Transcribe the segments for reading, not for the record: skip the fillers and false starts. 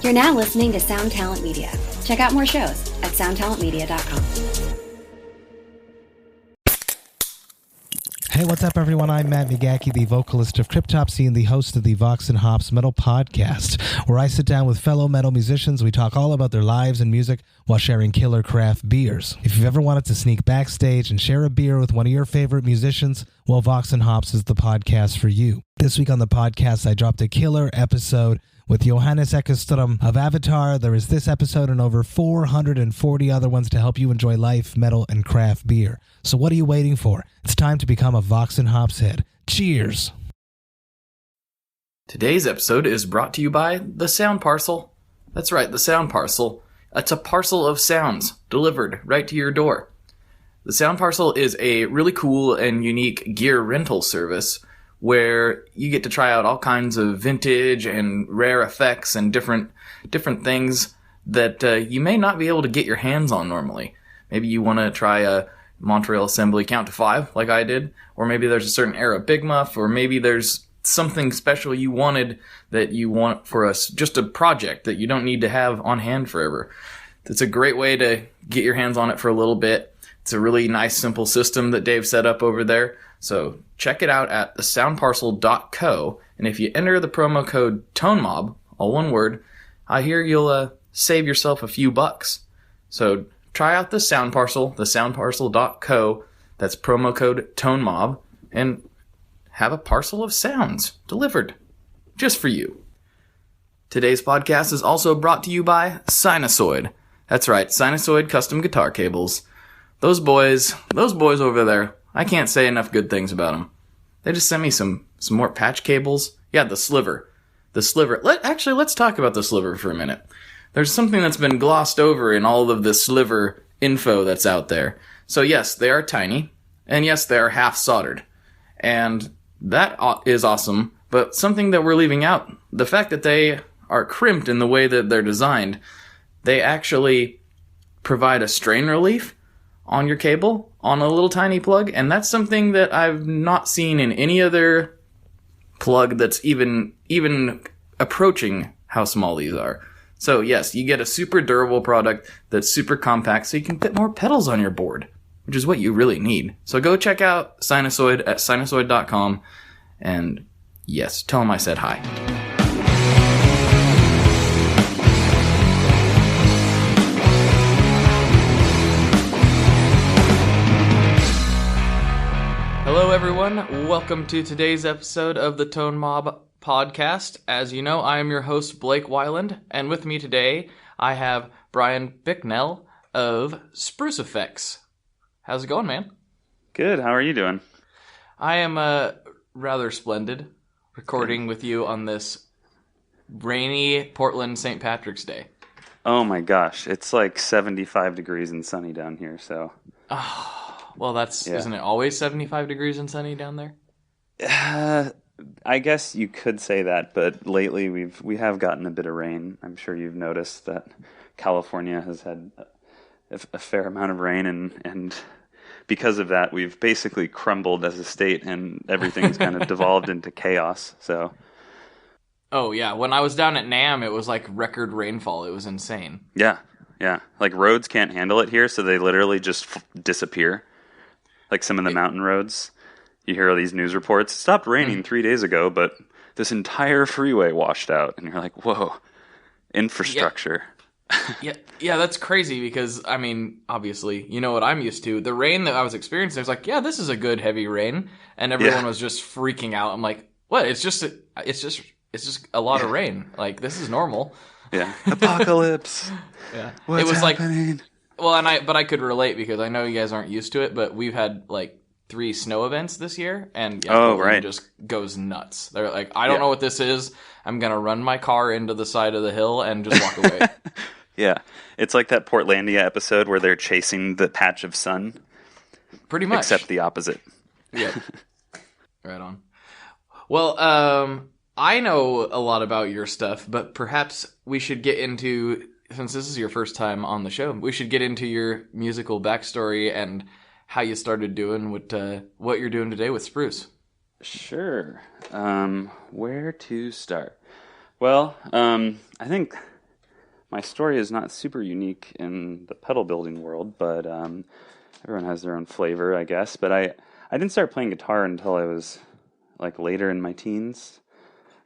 You're now listening to Sound Talent Media. Check out more shows at soundtalentmedia.com. Hey, what's up, everyone? I'm Matt Migaki, the vocalist of Cryptopsy and the host of the Vox and Hops Metal Podcast, where I sit down with fellow metal musicians. We talk all about their lives and music while sharing killer craft beers. If you've ever wanted to sneak backstage and share a beer with one of your favorite musicians, well, Vox and Hops is the podcast for you. This week on the podcast, I dropped a killer episode with Johannes Ekström of Avatar. There is this episode and over 440 other ones to help you enjoy life, metal, and craft beer. So what are you waiting for? It's time to become a Vox and Hops head. Cheers! Today's episode is brought to you by the Sound Parcel. That's right, the Sound Parcel. It's a parcel of sounds delivered right to your door. The Sound Parcel is a really cool and unique gear rental service where you get to try out all kinds of vintage and rare effects and different things that you may not be able to get your hands on normally. Maybe you want to try a Montreal Assembly Count to 5 like I did, or maybe there's a certain era Big Muff, or maybe there's something special you wanted that you want for us, just a project that you don't need to have on hand forever. It's a great way to get your hands on it for a little bit. It's a really nice, simple system that Dave set up over there. So check it out at thesoundparcel.co, and if you enter the promo code TONEMOB, all one word, I hear you'll save yourself a few bucks. So try out the Sound Parcel, thesoundparcel.co, that's promo code TONEMOB, and have a parcel of sounds delivered just for you. Today's podcast is also brought to you by Sinusoid. That's right, Sinusoid custom guitar cables. Those boys over there, I can't say enough good things about them. They just sent me some more patch cables. Yeah, the sliver. Let's talk about the sliver for a minute. There's something that's been glossed over in all of the sliver info that's out there. So yes, they are tiny, and yes, they are half soldered. And that is awesome, but something that we're leaving out, the fact that they are crimped in the way that they're designed, they actually provide a strain relief on your cable on a little tiny plug, and that's something that I've not seen in any other plug that's even approaching how small these are. So yes, you get a super durable product that's super compact so you can fit more pedals on your board, which is what you really need. So go check out Sinusoid at sinusoid.com, and yes, tell them I said hi. Hello everyone, welcome to today's episode of the Tone Mob podcast. As you know, I am your host, Blake Weiland, and with me today, I have Brian Bicknell of Spruce Effects. How's it going, man? Good, how are you doing? I am rather splendid, recording with you on this rainy Portland St. Patrick's Day. Oh my gosh, it's like 75 degrees and sunny down here, so... Well, isn't it always 75 degrees and sunny down there? I guess you could say that, but lately we have gotten a bit of rain. I'm sure you've noticed that California has had a fair amount of rain, and because of that, we've basically crumbled as a state, and everything's kind of devolved into chaos. So. Oh yeah, when I was down at NAMM, it was like record rainfall. It was insane. Yeah. Like roads can't handle it here, so they literally just disappear. Like some of the mountain roads, you hear all these news reports. It stopped raining 3 days ago, but this entire freeway washed out. And you're like, whoa, infrastructure. Yeah, that's crazy because, I mean, obviously, you know what I'm used to. The rain that I was experiencing, I was like, yeah, this is a good heavy rain. And everyone was just freaking out. I'm like, what? It's just a lot of rain. Like, this is normal. Yeah. Apocalypse. Yeah. What's happening? Well, but I could relate because I know you guys aren't used to it, but we've had like 3 snow events this year, and Portland just goes nuts. They're like, I don't know what this is. I'm gonna run my car into the side of the hill and just walk away. Yeah, it's like that Portlandia episode where they're chasing the patch of sun. Pretty much, except the opposite. Yeah, right on. Well, I know a lot about your stuff, but perhaps we should get into, since this is your first time on the show, we should get into your musical backstory and how you started doing what you're doing today with Spruce. Sure. Where to start? Well, I think my story is not super unique in the pedal building world, but everyone has their own flavor, I guess. But I didn't start playing guitar until I was like later in my teens.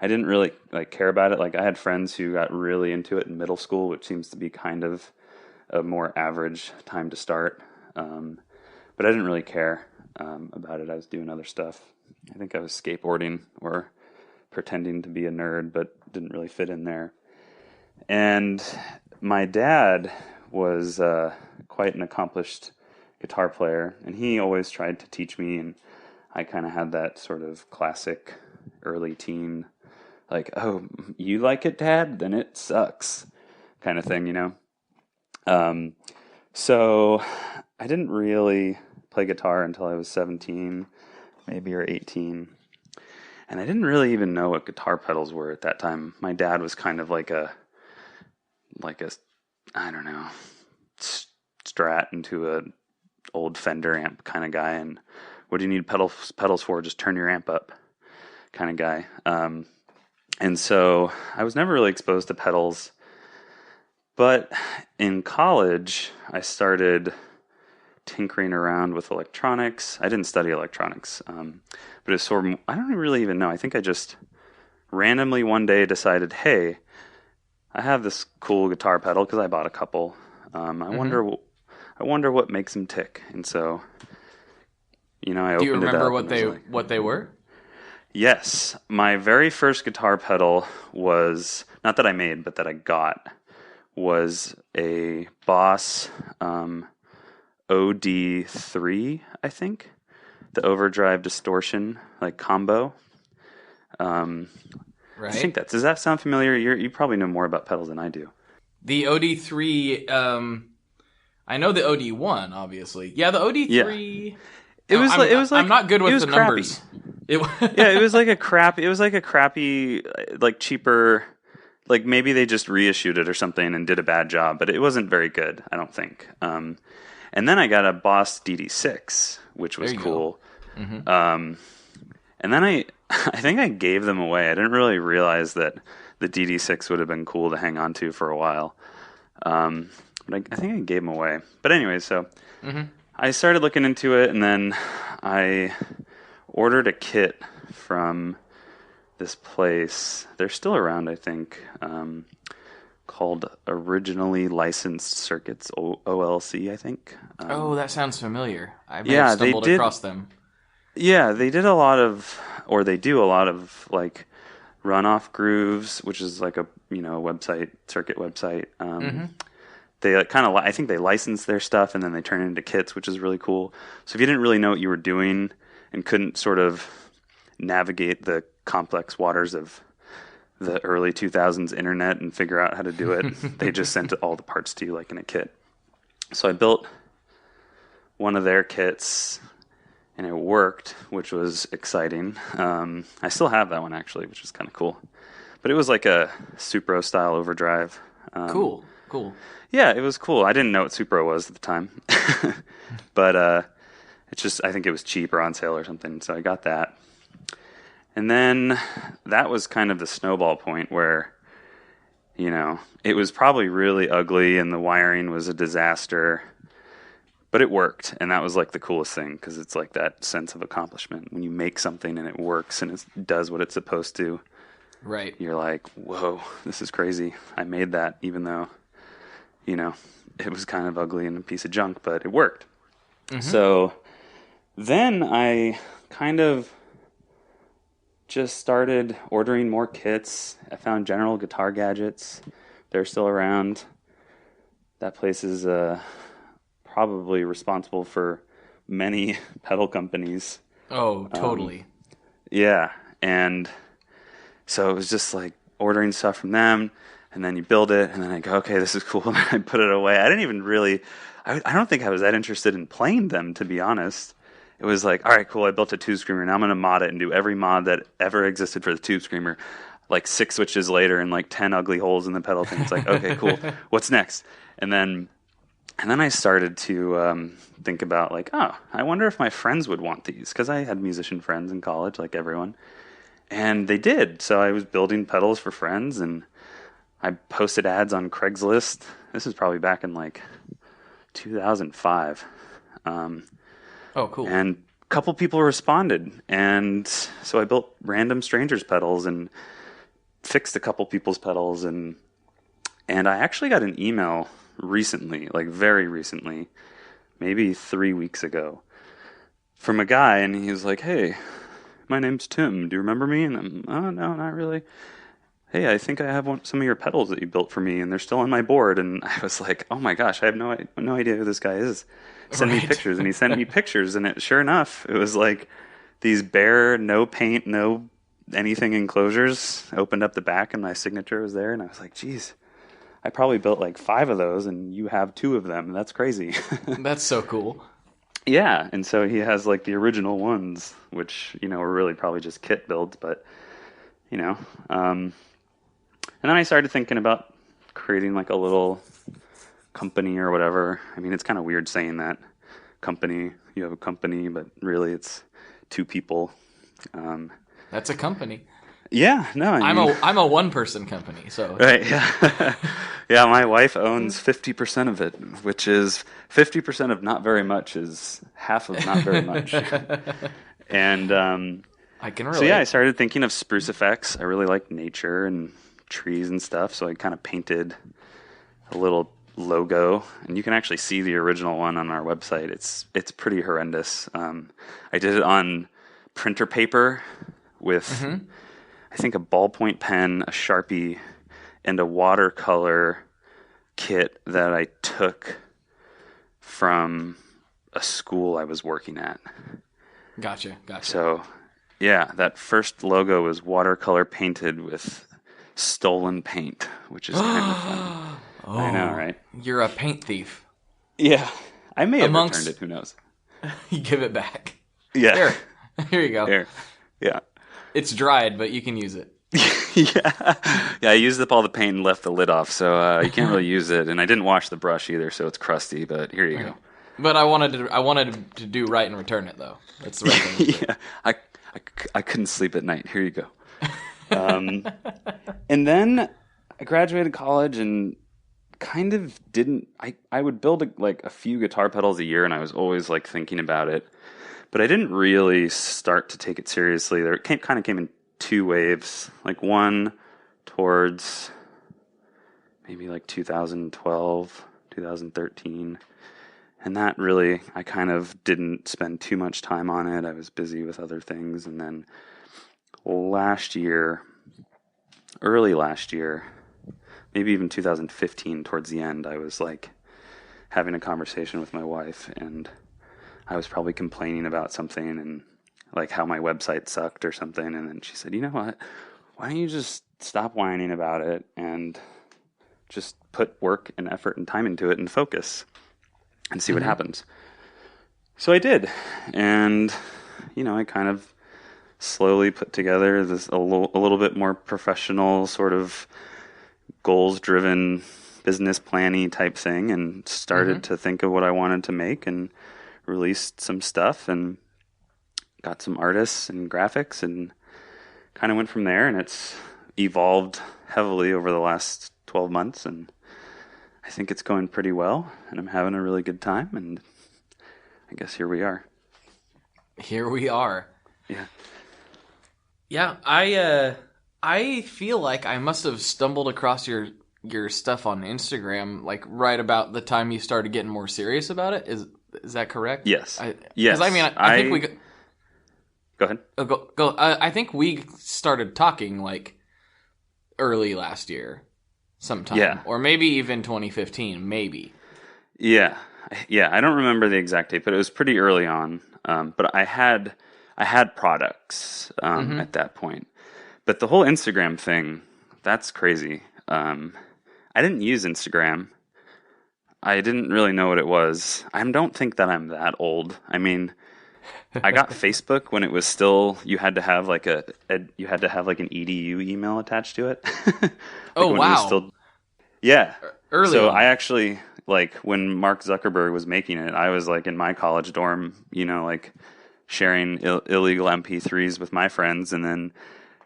I didn't really like care about it. Like I had friends who got really into it in middle school, which seems to be kind of a more average time to start. But I didn't really care about it. I was doing other stuff. I think I was skateboarding or pretending to be a nerd, but didn't really fit in there. And my dad was quite an accomplished guitar player, and he always tried to teach me, and I kind of had that sort of classic early teen, like, oh, you like it, Dad? Then it sucks kind of thing, you know? So I didn't really play guitar until I was 17, maybe, or 18. And I didn't really even know what guitar pedals were at that time. My dad was kind of like a I don't know, Strat into a old Fender amp kind of guy. And what do you need pedals for? Just turn your amp up kind of guy. And so I was never really exposed to pedals. But in college, I started tinkering around with electronics. I didn't study electronics, but it's sort of, I don't really even know. I think I just randomly one day decided, hey, I have this cool guitar pedal because I bought a couple. I wonder what makes them tick. And so, you know, I opened it up. Do you remember what they were? Yes, my very first guitar pedal was not that I made, but that I got was a Boss OD3, I think, the overdrive distortion like combo. Right. I think does that sound familiar? You probably know more about pedals than I do. The OD3, I know the OD1, obviously. Yeah, the OD3. Yeah. It was like I'm not good with the crappy. numbers. Yeah, it was like a crappy, like cheaper, like maybe they just reissued it or something and did a bad job, but it wasn't very good, I don't think. And then I got a Boss DD6, which was cool. Mm-hmm. And then I think I gave them away. I didn't really realize that the DD6 would have been cool to hang on to for a while. But I think I gave them away. But anyway, so I started looking into it, and then I ordered a kit from this place. They're still around, I think, called Originally Licensed Circuits, OLC, I think. That sounds familiar. I may have stumbled across them. Yeah, they do a lot of like runoff grooves, which is like a circuit website. They I think they license their stuff and then they turn it into kits, which is really cool. So if you didn't really know what you were doing and couldn't sort of navigate the complex waters of the early 2000s internet and figure out how to do it, they just sent all the parts to you like in a kit. So I built one of their kits, and it worked, which was exciting. I still have that one, actually, which is kind of cool. But it was like a Supro-style overdrive. Cool. Yeah, it was cool. I didn't know what Supro was at the time. But it's just, I think it was cheap or on sale or something, so I got that. And then that was kind of the snowball point where, it was probably really ugly and the wiring was a disaster. But it worked, and that was like the coolest thing, because it's like that sense of accomplishment. When you make something and it works and it does what it's supposed to, right? You're like, whoa, this is crazy. I made that, even though, it was kind of ugly and a piece of junk, but it worked. Mm-hmm. So then I kind of just started ordering more kits. I found General Guitar Gadgets. They're still around. That place is probably responsible for many pedal companies. Oh, totally. Yeah, and so it was just like ordering stuff from them, and then you build it, and then I go, okay, this is cool, and I put it away. I didn't even really, I don't think I was that interested in playing them, to be honest. It was like, all right, cool, I built a Tube Screamer, now I'm going to mod it and do every mod that ever existed for the Tube Screamer, like 6 switches later and like 10 ugly holes in the pedal thing. It's like, okay, cool, what's next? And then I started to think about like, oh, I wonder if my friends would want these, because I had musician friends in college, like everyone. And they did. So I was building pedals for friends, and I posted ads on Craigslist. This is probably back in like 2005. Oh, cool. And a couple people responded. And so I built random strangers pedals and fixed a couple people's pedals. And I actually got an email recently, like very recently, maybe 3 weeks ago, from a guy. And he was like, "Hey, my name's Tim. Do you remember me?" And I'm, "Oh, no, not really. Hey, I think I have some of your pedals that you built for me, and they're still on my board." And I was like, "Oh my gosh, I have no idea who this guy is. Send me pictures." And he sent me pictures, and sure enough, it was like these bare, no paint, no anything enclosures. Opened up the back, and my signature was there, and I was like, "Geez, I probably built like 5 of those, and you have 2 of them. That's crazy." That's so cool. Yeah, and so he has like the original ones, which, were really probably just kit builds, but, and then I started thinking about creating like a little company or whatever. I mean, it's kind of weird saying that company, you have a company, but really it's 2 people. That's a company. Yeah, no, I'm a one-person company, so right, yeah. Yeah, my wife owns 50% of it, which is 50% of not very much is half of not very much. And I can relate. so yeah, I started thinking of spruce effects. I really like nature and trees and stuff, so I kind of painted a little logo, and you can actually see the original one on our website. It's pretty horrendous. I did it on printer paper with I think a ballpoint pen, a Sharpie, and a watercolor kit that I took from a school I was working at. Gotcha. So, yeah, that first logo was watercolor painted with stolen paint, which is kind of fun. Oh, I know, right? You're a paint thief. Yeah. I may have returned it, who knows? You give it back. Yeah. Here you go. Here. Yeah. It's dried, but you can use it. Yeah, I used up all the paint and left the lid off, so you can't really use it. And I didn't wash the brush either, so it's crusty. But here you go. But I wanted to do right and return it, though. That's the right thing to do. Yeah, I couldn't sleep at night. Here you go. And then I graduated college and kind of didn't. I would build a few guitar pedals a year, and I was always like thinking about it, but I didn't really start to take it seriously. It kind of came in 2 waves, like one towards maybe like 2012, 2013. And that really, I kind of didn't spend too much time on it. I was busy with other things. And then early last year, maybe even 2015 towards the end, I was like having a conversation with my wife, and I was probably complaining about something and like how my website sucked or something. And then she said, "You know what? Why don't you just stop whining about it and just put work and effort and time into it and focus and see what happens?" So I did. And, I kind of slowly put together this a little bit more professional sort of goals-driven business planning type thing, and started to think of what I wanted to make and released some stuff and got some artists and graphics and kind of went from there. And it's evolved heavily over the last 12 months, and I think it's going pretty well, and I'm having a really good time, and I guess here we are. Here we are. Yeah. Yeah, I feel like I must have stumbled across your stuff on Instagram like right about the time you started getting more serious about it. Is that correct? Yes. Yes. Because I mean, I think we. Go ahead. Go. I think we started talking like early last year, sometime, or maybe even 2015, maybe. Yeah. I don't remember the exact date, but it was pretty early on. But I had products at that point. But the whole Instagram thing, that's crazy. I didn't use Instagram. I didn't really know what it was. I don't think that I'm that old. I mean, I got Facebook when it was still, you had to have like an EDU email attached to it. Oh, wow. Yeah. Early So on. I actually, like, when Mark Zuckerberg was making it, I was like in my college dorm, like sharing illegal MP3s with my friends, and then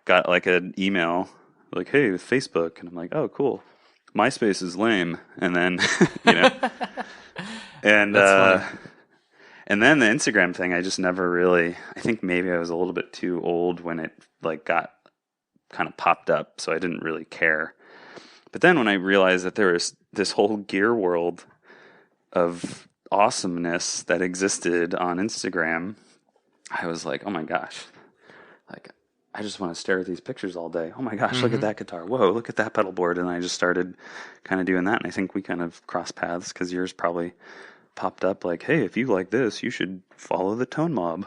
got like an email like, hey, with Facebook. And I'm like, oh, cool. MySpace is lame. And then, you know, and and then the Instagram thing, I just never really, I think maybe I was a little bit too old when it like got kind of popped up. So I didn't really care. But then when I realized that there was this whole gear world of awesomeness that existed on Instagram, I was like, oh my gosh, like I just want to stare at these pictures all day. Oh my gosh, look at that guitar. Whoa, look at that pedal board. And I just started kind of doing that. And I think we kind of crossed paths because yours probably popped up like, hey, if you like this, you should follow the Tone Mob.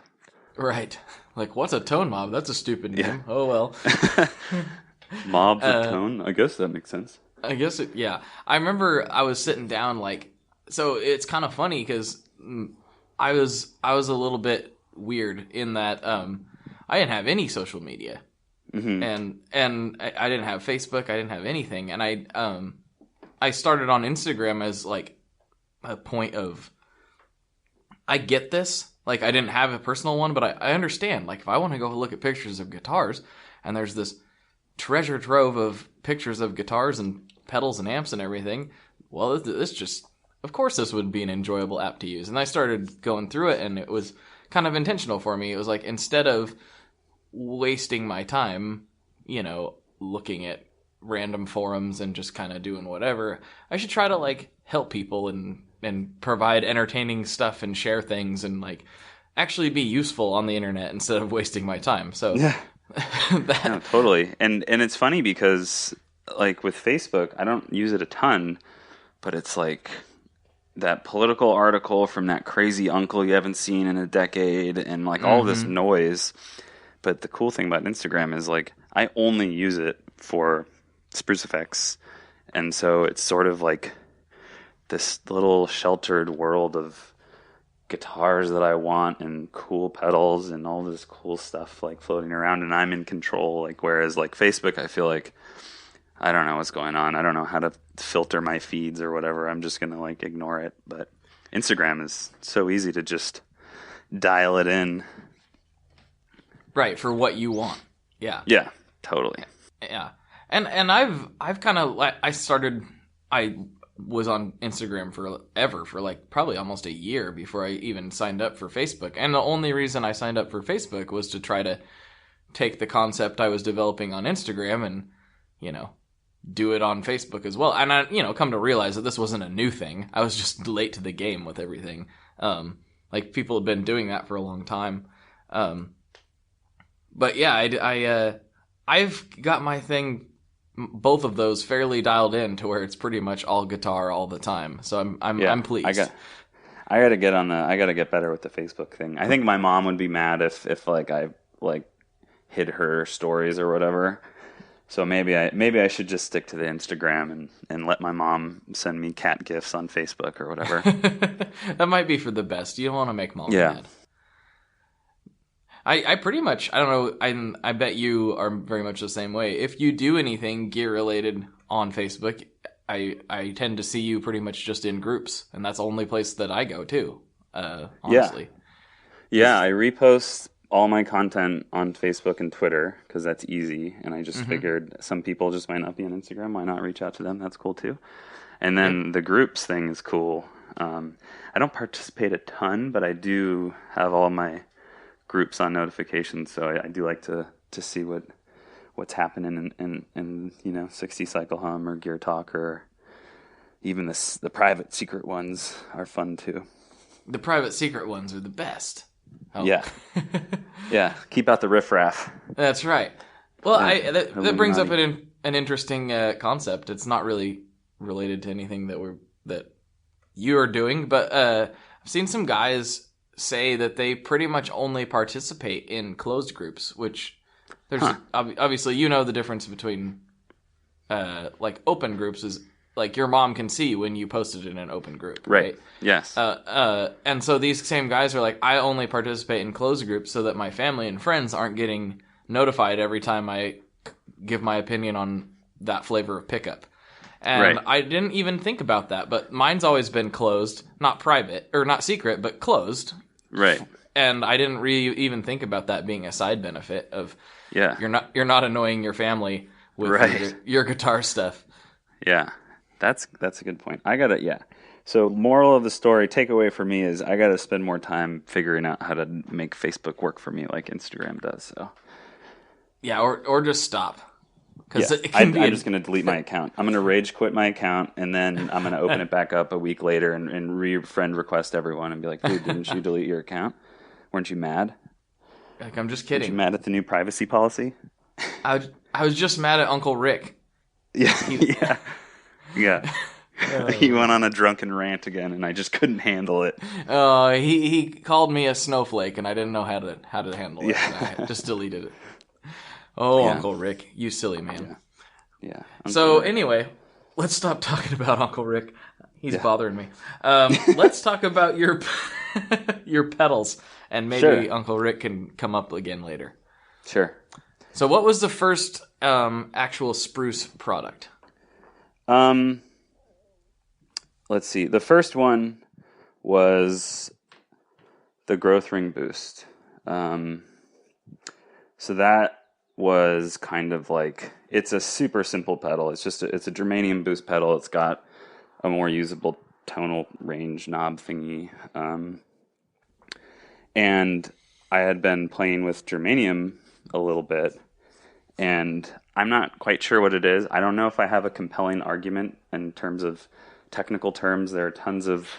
Right. Like, what's a tone mob? That's a stupid name. Yeah. Oh, well. Mobs of tone? I guess that makes sense. I guess yeah. I remember I was sitting down, like, so it's kind of funny because I was a little bit weird in that I didn't have any social media, and I didn't have Facebook, I didn't have anything, and I started on Instagram as like a point of, I get this, like I didn't have a personal one, but I understand, like if I want to go look at pictures of guitars, and there's this treasure trove of pictures of guitars and pedals and amps and everything, well, this just, of course this would be an enjoyable app to use. And I started going through it, and it was kind of intentional for me. It was like, instead of wasting my time, you know, looking at random forums and just kind of doing whatever, I should try to like help people and provide entertaining stuff and share things and like actually be useful on the internet instead of wasting my time. So yeah. No, totally. And it's funny because like with Facebook, I don't use it a ton, but it's like that political article from that crazy uncle you haven't seen in a decade and like all this noise. But the cool thing about Instagram is like I only use it for Spruce effects. And so it's sort of like this little sheltered world of guitars that I want and cool pedals and all this cool stuff like floating around, and I'm in control. Like, whereas like Facebook, I feel like I don't know what's going on. I don't know how to filter my feeds or whatever. I'm just going to like ignore it. But Instagram is so easy to just dial it in. Right, for what you want. Yeah. Yeah, totally. Yeah. And I've kind of like, I was on Instagram for like probably almost a year before I even signed up for Facebook. And the only reason I signed up for Facebook was to try to take the concept I was developing on Instagram and, you know, do it on Facebook as well. And I, you know, come to realize that this wasn't a new thing. I was just late to the game with everything. Like people had been doing that for a long time. But yeah, I've got my thing, both of those fairly dialed in to where it's pretty much all guitar all the time. So I'm pleased. I gotta get better with the Facebook thing. I think my mom would be mad if like I like hid her stories or whatever. So maybe I should just stick to the Instagram and let my mom send me cat gifs on Facebook or whatever. That might be for the best. You don't want to make mom mad. I pretty much, I don't know, I bet you are very much the same way. If you do anything gear related on Facebook, I tend to see you pretty much just in groups, and that's the only place that I go to, honestly. Yeah, I repost all my content on Facebook and Twitter because that's easy, and I just figured some people just might not be on Instagram. Why not reach out to them? That's cool too. And then the groups thing is cool. I don't participate a ton, but I do have all my groups on notifications, so I do like to see what's happening in you know 60 Cycle Hum or Gear Talk, or even the private secret ones are fun too. The private secret ones are the best. Oh. Yeah. Yeah, keep out the riffraff. That's right. Well, that brings up an interesting concept. It's not really related to anything that you are doing, but I've seen some guys say that they pretty much only participate in closed groups, which there's obviously, you know, the difference between like open groups is like your mom can see when you posted in an open group, right? Yes. And so these same guys are like, I only participate in closed groups so that my family and friends aren't getting notified every time I give my opinion on that flavor of pickup. And I didn't even think about that, but mine's always been closed, not private or not secret, but closed. Right. And I didn't really even think about that being a side benefit of you're not annoying your family with your guitar stuff. Yeah, that's a good point. So moral of the story, takeaway for me is I got to spend more time figuring out how to make Facebook work for me like Instagram does. So yeah, or just stop. Because I'm just going to delete my account. I'm going to rage quit my account, and then I'm going to open it back up a week later and re-friend request everyone and be like, dude, didn't you delete your account? Weren't you mad? Like, I'm just kidding. Weren't you mad at the new privacy policy? I was just mad at Uncle Rick. Yeah. He went on a drunken rant again, and I just couldn't handle it. He called me a snowflake, and I didn't know how to handle it. Yeah. I just deleted it. Oh, yeah. Uncle Rick, you silly man. Yeah. So anyway, let's stop talking about Uncle Rick. He's bothering me. Let's talk about your your pedals, and maybe Uncle Rick can come up again later. Sure. So what was the first actual Spruce product? Let's see. The first one was the growth ring boost. So that was kind of like, it's a super simple pedal. It's a germanium boost pedal. It's got a more usable tonal range knob thingy. And I had been playing with germanium a little bit, and I'm not quite sure what it is. I don't know if I have a compelling argument in terms of technical terms. There are tons of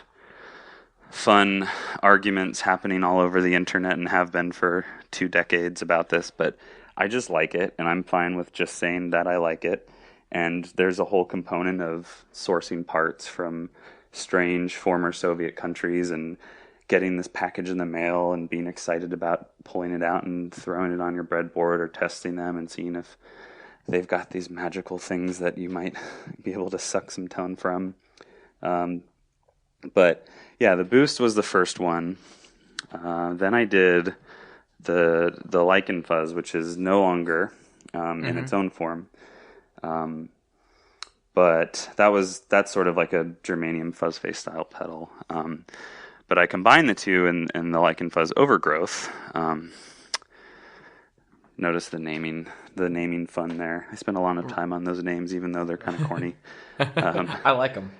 fun arguments happening all over the internet and have been for 2 decades about this, but I just like it, and I'm fine with just saying that I like it. And there's a whole component of sourcing parts from strange former Soviet countries and getting this package in the mail and being excited about pulling it out and throwing it on your breadboard or testing them and seeing if they've got these magical things that you might be able to suck some tone from. But yeah, the boost was the first one. Then I did the lichen fuzz, which is no longer in its own form. But that's sort of like a germanium fuzz face style pedal. But I combined the two in the lichen fuzz overgrowth. Notice the naming fun there. I spent a lot of time on those names, even though they're kind of corny. I like them.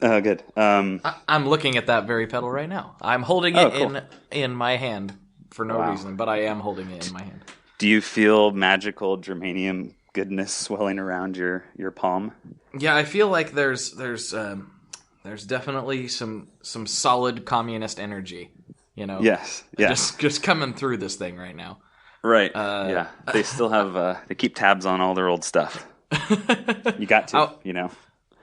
Oh, good. I'm looking at that very pedal right now. I'm holding it in my hand for no reason, but I am holding it in my hand. Do you feel magical germanium goodness swelling around your palm? Yeah, I feel like there's definitely some solid communist energy, you know. Yes. Yeah. Just coming through this thing right now. Right. Yeah. They still have they keep tabs on all their old stuff. You got to, you know.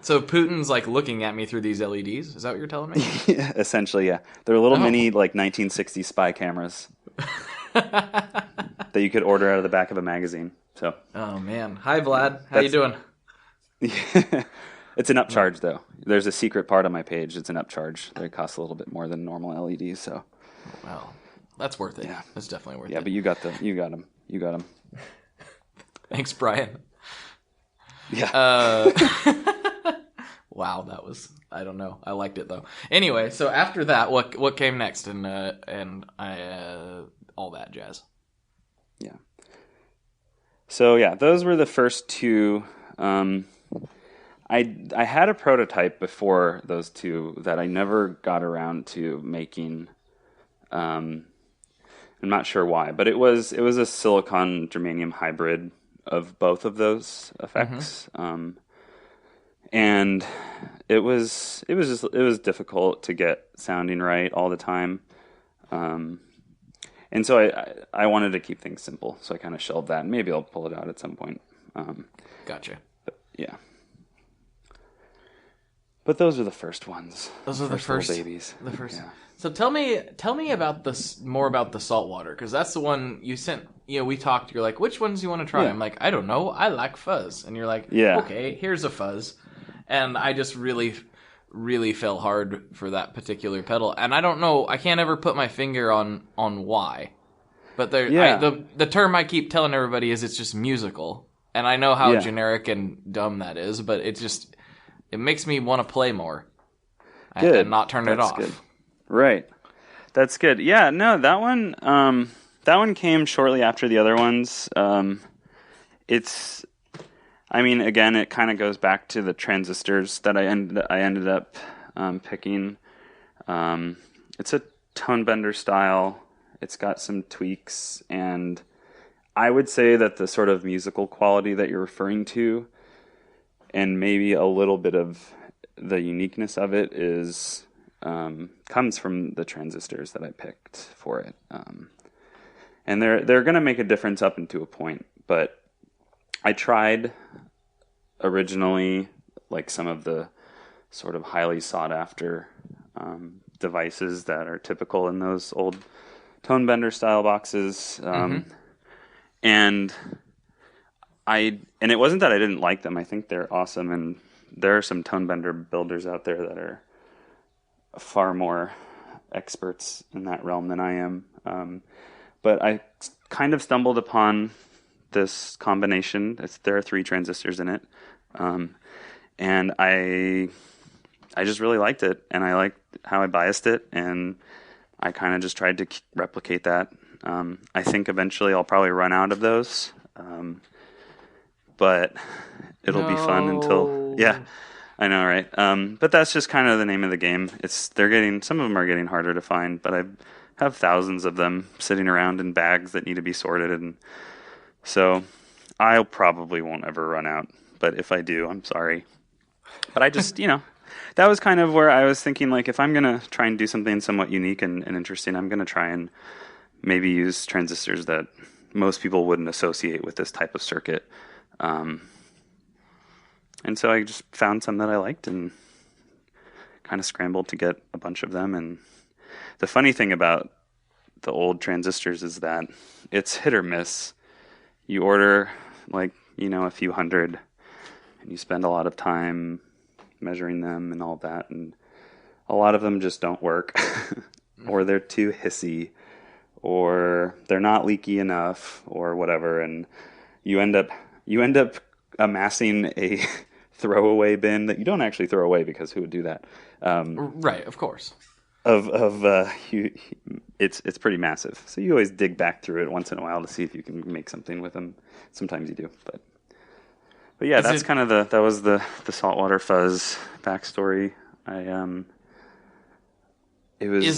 So Putin's like looking at me through these LEDs. Is that what you're telling me? Yeah, essentially, yeah. They're little mini like 1960s spy cameras that you could order out of the back of a magazine. So. Oh man. Hi Vlad. How you doing? It's an upcharge though. There's a secret part on my page. It's an upcharge. It costs a little bit more than normal LEDs. So. Well, that's worth it. Yeah, that's definitely worth it. Yeah, but you got them. Thanks, Brian. Yeah. Wow, that was, I don't know. I liked it though. Anyway, so after that, what came next, and all that jazz. Yeah. So yeah, those were the first two. I had a prototype before those two that I never got around to making. I'm not sure why, but it was a silicon germanium hybrid of both of those effects. And it was difficult to get sounding right all the time. And so I wanted to keep things simple, so I kind of shelved that. Maybe I'll pull it out at some point. Gotcha. But, yeah. But those are the first ones. Those are the first babies. The first. Yeah. So tell me about more about the saltwater, because that's the one you sent. You know, we talked. You're like, which ones do you want to try? Yeah. I'm like, I don't know. I like fuzz, and you're like, yeah. Okay, here's a fuzz, and I just really fell hard for that particular pedal, and I don't know. I can't ever put my finger on why, but the term I keep telling everybody is it's just musical, and I know how generic and dumb that is, but it makes me want to play more and not turn it off. Good. Right. That's good. Yeah, no, that one came shortly after the other ones. It's I mean, again, it kind of goes back to the transistors that I ended up picking. It's a tone bender style. It's got some tweaks, and I would say that the sort of musical quality that you're referring to, and maybe a little bit of the uniqueness of it, is comes from the transistors that I picked for it. And they're going to make a difference up into a point, but I tried originally like some of the sort of highly sought after devices that are typical in those old tone bender style boxes. And it wasn't that I didn't like them. I think they're awesome, and there are some tone bender builders out there that are far more experts in that realm than I am. But I kind of stumbled upon this combination. There are 3 transistors in it. And I just really liked it, and I liked how I biased it, and I kind of just tried to replicate that. I think eventually I'll probably run out of those, but it'll be fun until, yeah, I know, right? But that's just kind of the name of the game. Some of them are getting harder to find, but I have thousands of them sitting around in bags that need to be sorted, and so I probably won't ever run out. But if I do, I'm sorry. But I just, that was kind of where I was thinking, like, if I'm going to try and do something somewhat unique and interesting, I'm going to try and maybe use transistors that most people wouldn't associate with this type of circuit. And so I just found some that I liked and kind of scrambled to get a bunch of them. And the funny thing about the old transistors is that it's hit or miss. You order, like, a few hundred, and you spend a lot of time measuring them and all that, and a lot of them just don't work, or they're too hissy, or they're not leaky enough, or whatever, and you end up amassing a throwaway bin that you don't actually throw away, because who would do that? Right, of course. It's pretty massive. So you always dig back through it once in a while to see if you can make something with them. Sometimes you do, but yeah, that was the saltwater fuzz backstory. Is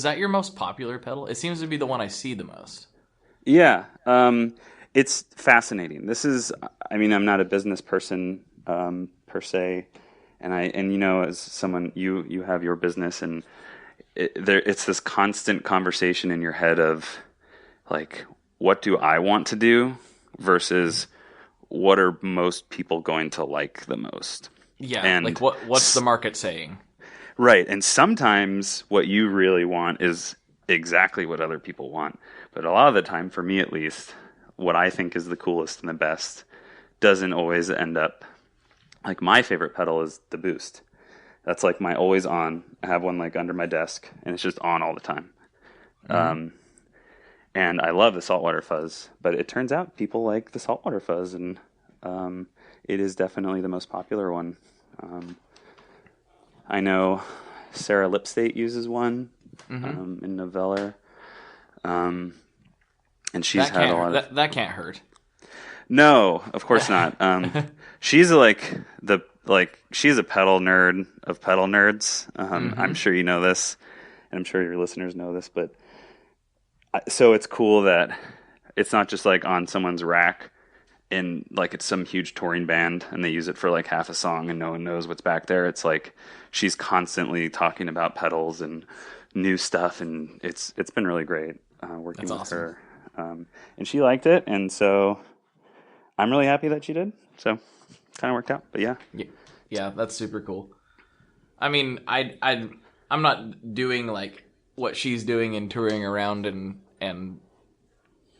that your most popular pedal? It seems to be the one I see the most. Yeah, it's fascinating. I'm not a business person per se, and as someone, you have your business, and it's this constant conversation in your head of, like, what do I want to do versus what are most people going to like the most? Yeah, and like what's the market saying? Right, and sometimes what you really want is exactly what other people want. But a lot of the time, for me at least, what I think is the coolest and the best doesn't always end up. Like, my favorite pedal is the Boost. That's like my always on. I have one like under my desk, and it's just on all the time. Mm-hmm. And I love the saltwater fuzz, but it turns out people like the saltwater fuzz, and it is definitely the most popular one. I know Sarah Lipstate uses one in Noveller, and she's had a lot of... That can't hurt. No, of course not. She's she's a pedal nerd of pedal nerds. I'm sure you know this, and I'm sure your listeners know this, but so it's cool that it's not just like on someone's rack and like it's some huge touring band and they use it for like half a song and no one knows what's back there. It's like she's constantly talking about pedals and new stuff, and it's been really great working with her. And she liked it, and so I'm really happy that she did. So kind of worked out, but yeah. Yeah, that's super cool. I mean, I'm not doing like what she's doing and touring around and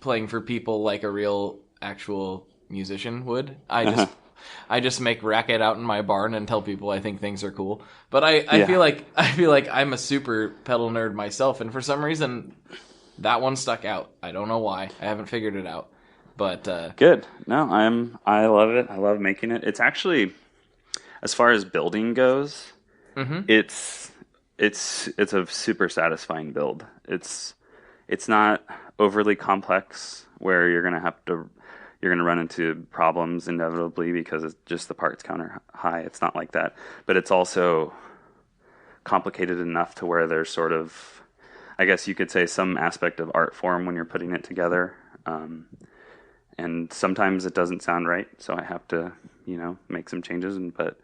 playing for people like a real actual musician would. I just make racket out in my barn and tell people I think things are cool. But I feel like I'm a super pedal nerd myself, and for some reason that one stuck out. I don't know why. I haven't figured it out. But good. No, I love it. I love making it. It's actually, as far as building goes, it's a super satisfying build. It's not overly complex where you're you're going to run into problems inevitably because it's just the parts count are high. It's not like that. But it's also complicated enough to where there's sort of, I guess you could say, some aspect of art form when you're putting it together. And sometimes it doesn't sound right, so I have to, make some changes. But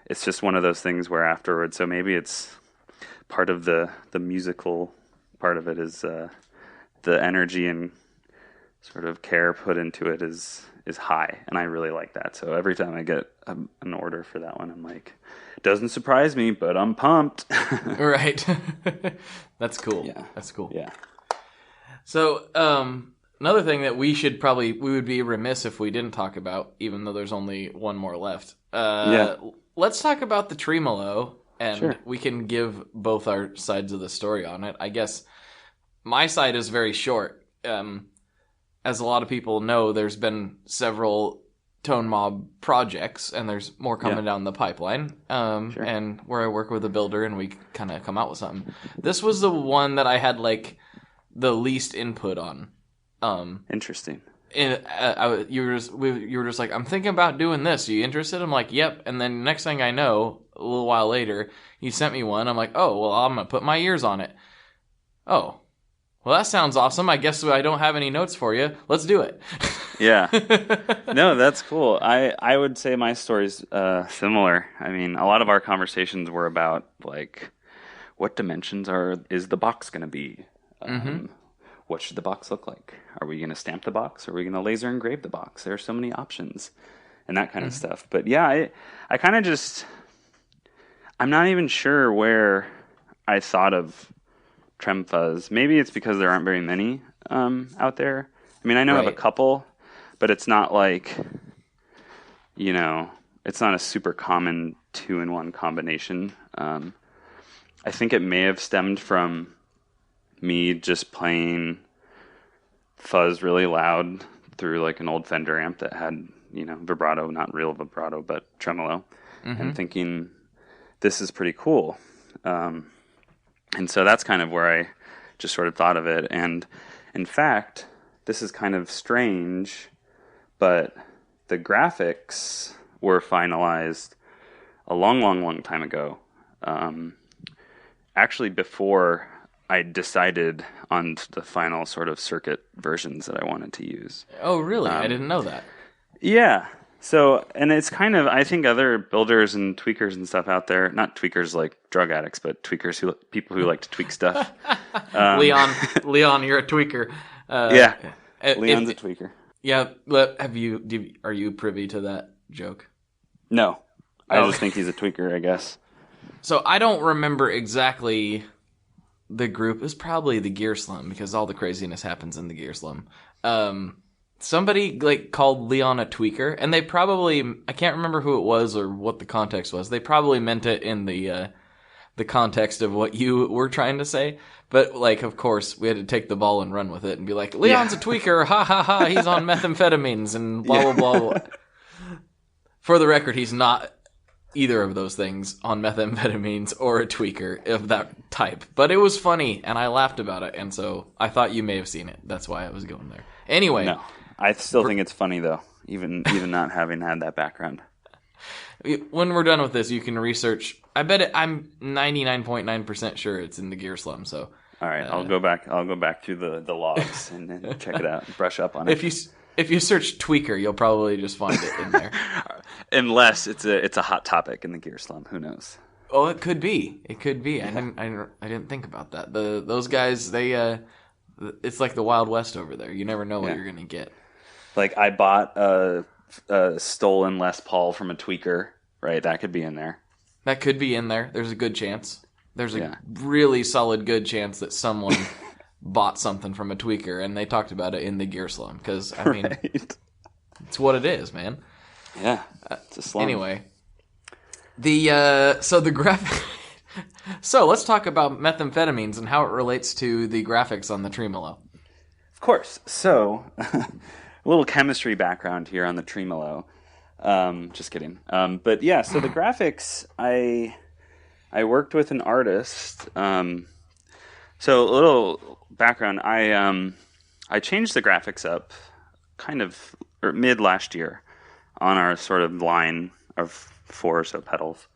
it's just one of those things where afterwards, so maybe it's part of the musical part of it is the energy and sort of care put into it is high, and I really like that. So every time I get an order for that one, I'm like, doesn't surprise me, but I'm pumped. Right. That's cool. Yeah. That's cool. Yeah. So another thing that we would be remiss if we didn't talk about, even though there's only one more left. Let's talk about the tremolo, and Sure. we can give both our sides of the story on it. I guess my side is very short. As a lot of people know, there's been several Tone Mob projects, and there's more coming down the pipeline. Sure. And where I work with a builder, and we kind of come out with something. This was the one that I had the least input on. Interesting. You were just like, I'm thinking about doing this. Are you interested? I'm like, yep. And then next thing I know, a little while later, you sent me one. I'm like, oh, well, I'm gonna put my ears on it. Oh. Well, that sounds awesome. I guess I don't have any notes for you. Let's do it. Yeah. No, that's cool. I would say my story's similar. I mean, a lot of our conversations were about, what dimensions is the box going to be? What should the box look like? Are we going to stamp the box? Are we going to laser engrave the box? There are so many options and that kind of stuff. But yeah, I kind of just, I'm not even sure where I thought of trem fuzz. Maybe it's because there aren't very many out there. I mean, I know of a couple, but it's not it's not a super common 2-in-1 combination. I think it may have stemmed from me just playing fuzz really loud through an old Fender amp that had, vibrato, not real vibrato, but tremolo, and thinking this is pretty cool. And so that's kind of where I just sort of thought of it. And in fact, this is kind of strange, but the graphics were finalized a long, long, long time ago. Actually, before I decided on the final sort of circuit versions that I wanted to use. Oh, really? I didn't know that. Yeah. So, and it's kind of, I think other builders and tweakers and stuff out there, not tweakers like drug addicts, but tweakers people who like to tweak stuff. Leon, you're a tweaker. Yeah. Leon's a tweaker. Yeah. Are you privy to that joke? No. I just think he's a tweaker, I guess. So I don't remember exactly the group. It's probably the Gear Slum, because all the craziness happens in the Gear Slum. Somebody called Leon a tweaker, and they probably, I can't remember who it was or what the context was. They probably meant it in the context of what you were trying to say. But of course, we had to take the ball and run with it and be like, Leon's a tweaker, ha ha ha, he's on methamphetamines and blah blah blah. For the record, he's not either of those things, on methamphetamines or a tweaker of that type. But it was funny, and I laughed about it, and so I thought you may have seen it. That's why I was going there. Anyway. No, I still think it's funny, though, even not having had that background. When we're done with this, you can research. I bet I'm 99.9% sure it's in the Gear Slum, so. All right, I'll go back through the logs and check it out and brush up on it. If you search tweaker, you'll probably just find it in there. Unless it's a hot topic in the Gear Slum, who knows? Oh, it could be. It could be. Yeah. I didn't think about that. Those guys, it's like the Wild West over there. You never know what you're gonna get. I bought a stolen Les Paul from a tweaker. Right, that could be in there. That could be in there. There's a good chance. There's a really solid good chance that someone bought something from a tweaker, and they talked about it in the Gear Slum, because I mean, it's what it is, man. Yeah, it's a slum. Anyway, the graphic. So let's talk about methamphetamines and how it relates to the graphics on the tremolo. Of course. So, a little chemistry background here on the tremolo. Just kidding. But yeah, so the graphics, I worked with an artist. So a little background. I changed the graphics up kind of or mid last year on our sort of line of 4 or so pedals.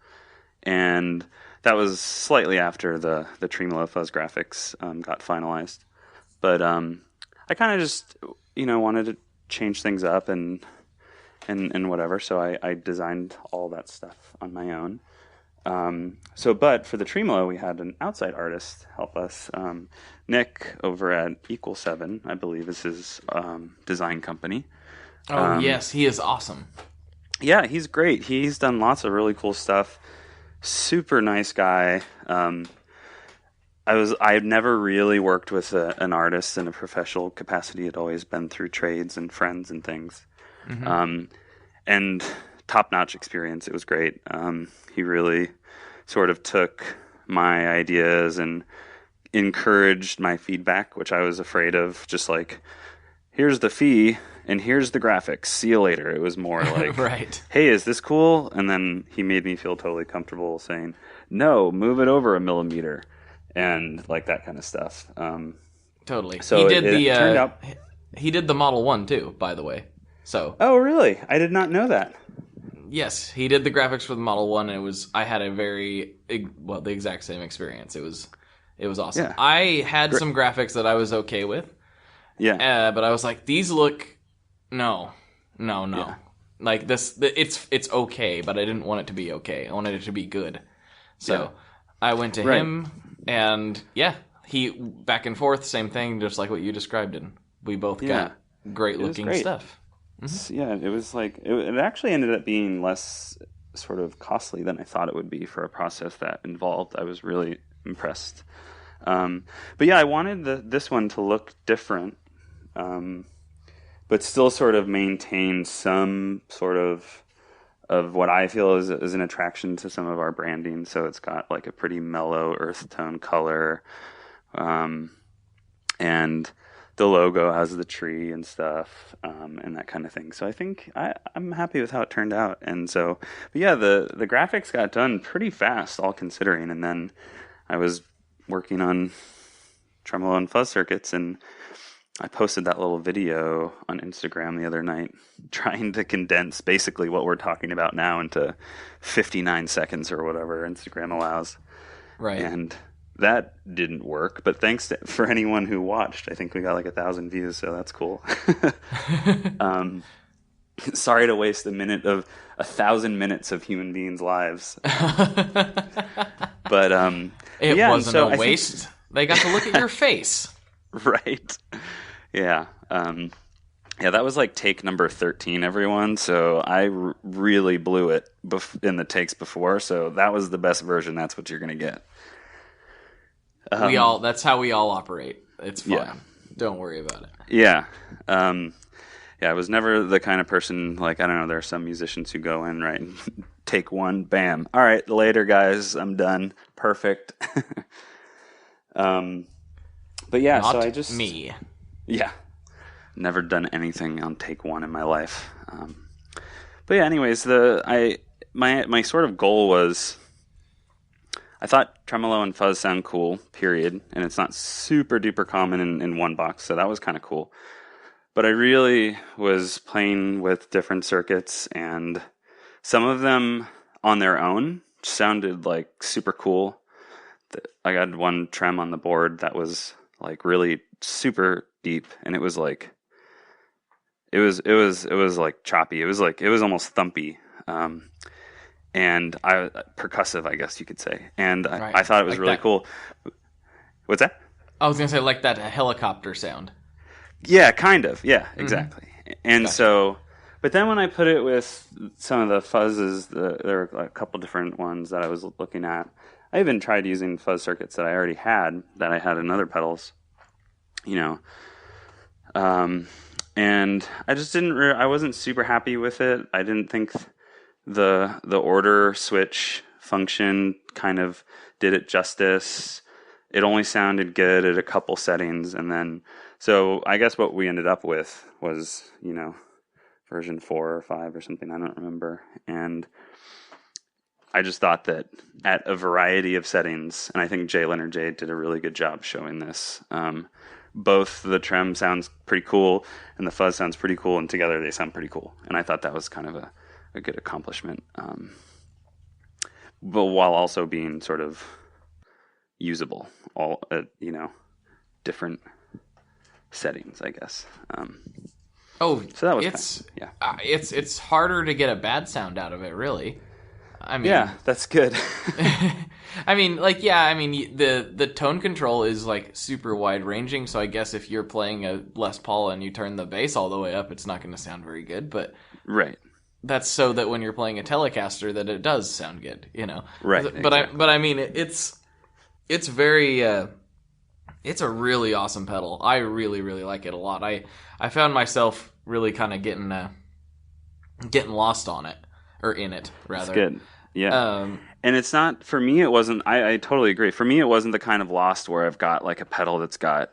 And that was slightly after the tremolo fuzz graphics got finalized. But I kind of just, wanted to change things up and whatever. So I designed all that stuff on my own. But for the tremolo, we had an outside artist help us. Nick over at Equal 7, I believe, is his design company. Oh, yes, he is awesome. Yeah, he's great. He's done lots of really cool stuff. Super nice guy. I've never really worked with an artist in a professional capacity. I'd always been through trades and friends and things. Mm-hmm. And top-notch experience. It was great. He really sort of took my ideas and encouraged my feedback, which I was afraid of. Just like, here's the fee and here's the graphics. See you later. It was more like, right. Hey, is this cool? And then he made me feel totally comfortable saying, no, move it over a millimeter, and like that kind of stuff. Totally. So it turned out he did the Model 1 too, by the way. So. Oh, really? I did not know that. Yes, he did the graphics for the Model 1, and I had the exact same experience. It was awesome. Yeah. I had some graphics that I was okay with. Yeah. But I was like, these look, no. Yeah. Like this, it's okay, but I didn't want it to be okay. I wanted it to be good. So I went to him, and he back and forth, same thing, just like what you described. And we both got great looking stuff. Mm-hmm. Yeah, it was like it actually ended up being less sort of costly than I thought it would be for a process that involved. I was really impressed. But yeah, I wanted this one to look different, but still sort of maintain some sort of what I feel is an attraction to some of our branding. So it's got like a pretty mellow earth tone color, and the logo has the tree and stuff, and that kind of thing. So I think I'm happy with how it turned out. And so, but yeah, the graphics got done pretty fast, all considering. And then I was working on tremolo and fuzz circuits, and I posted that little video on Instagram the other night, trying to condense basically what we're talking about now into 59 seconds or whatever Instagram allows. Right. And that didn't work, but thanks for anyone who watched. I think we got like 1,000 views, so that's cool. Sorry to waste 1,000 minutes of human beings' lives. But it wasn't a waste. They got to look at your face. Right. Yeah. That was like take number 13, everyone. So I really blew it in the takes before. So that was the best version. That's what you're going to get. That's how we all operate. It's fine. Yeah. Don't worry about it. Yeah. I was never the kind of person, like, I don't know, there are some musicians who go in, right, and take one, bam. All right, later, guys, I'm done. Perfect. But yeah, Not so I just... me. Yeah. Never done anything on take one in my life. But yeah, anyways, my sort of goal was... I thought tremolo and fuzz sound cool, period, and it's not super duper common in one box, so that was kind of cool. But I really was playing with different circuits, and some of them on their own sounded like super cool. I got one trem on the board that was like really super deep, and it was like it was like choppy. It was almost thumpy. And percussive, I guess you could say. And Right. I thought it was Like really that. cool. What's that? I was going to say like that helicopter sound. Yeah, kind of. Yeah, exactly. And Gotcha. so, but then when I put it with some of the fuzzes, there were a couple different ones that I was looking at. I even tried using fuzz circuits that I already had, that I had in other pedals, and I just I wasn't super happy with it. I didn't think the order switch function kind of did it justice. It only sounded good at a couple settings, and then so I guess what we ended up with was version 4 or 5 or something, I don't remember. And I just thought that at a variety of settings, and I think Jay Leonard J did a really good job showing this, both the trem sounds pretty cool and the fuzz sounds pretty cool, and together they sound pretty cool. And I thought that was kind of a good accomplishment, but while also being sort of usable, all at, different settings, I guess. So that was it's harder to get a bad sound out of it, really. I mean, yeah, that's good. I mean, the tone control is like super wide ranging. So I guess if you're playing a Les Paul and you turn the bass all the way up, it's not going to sound very good. But right, that's so that when you're playing a Telecaster, that it does sound good. Right. But exactly. I mean, it's very. It's a really awesome pedal. I really, really like it a lot. I found myself really kind of getting lost on it, or in it, rather. That's good. Yeah. And it's not, for me, it wasn't, I totally agree. For me, it wasn't the kind of lost where I've got like a pedal that's got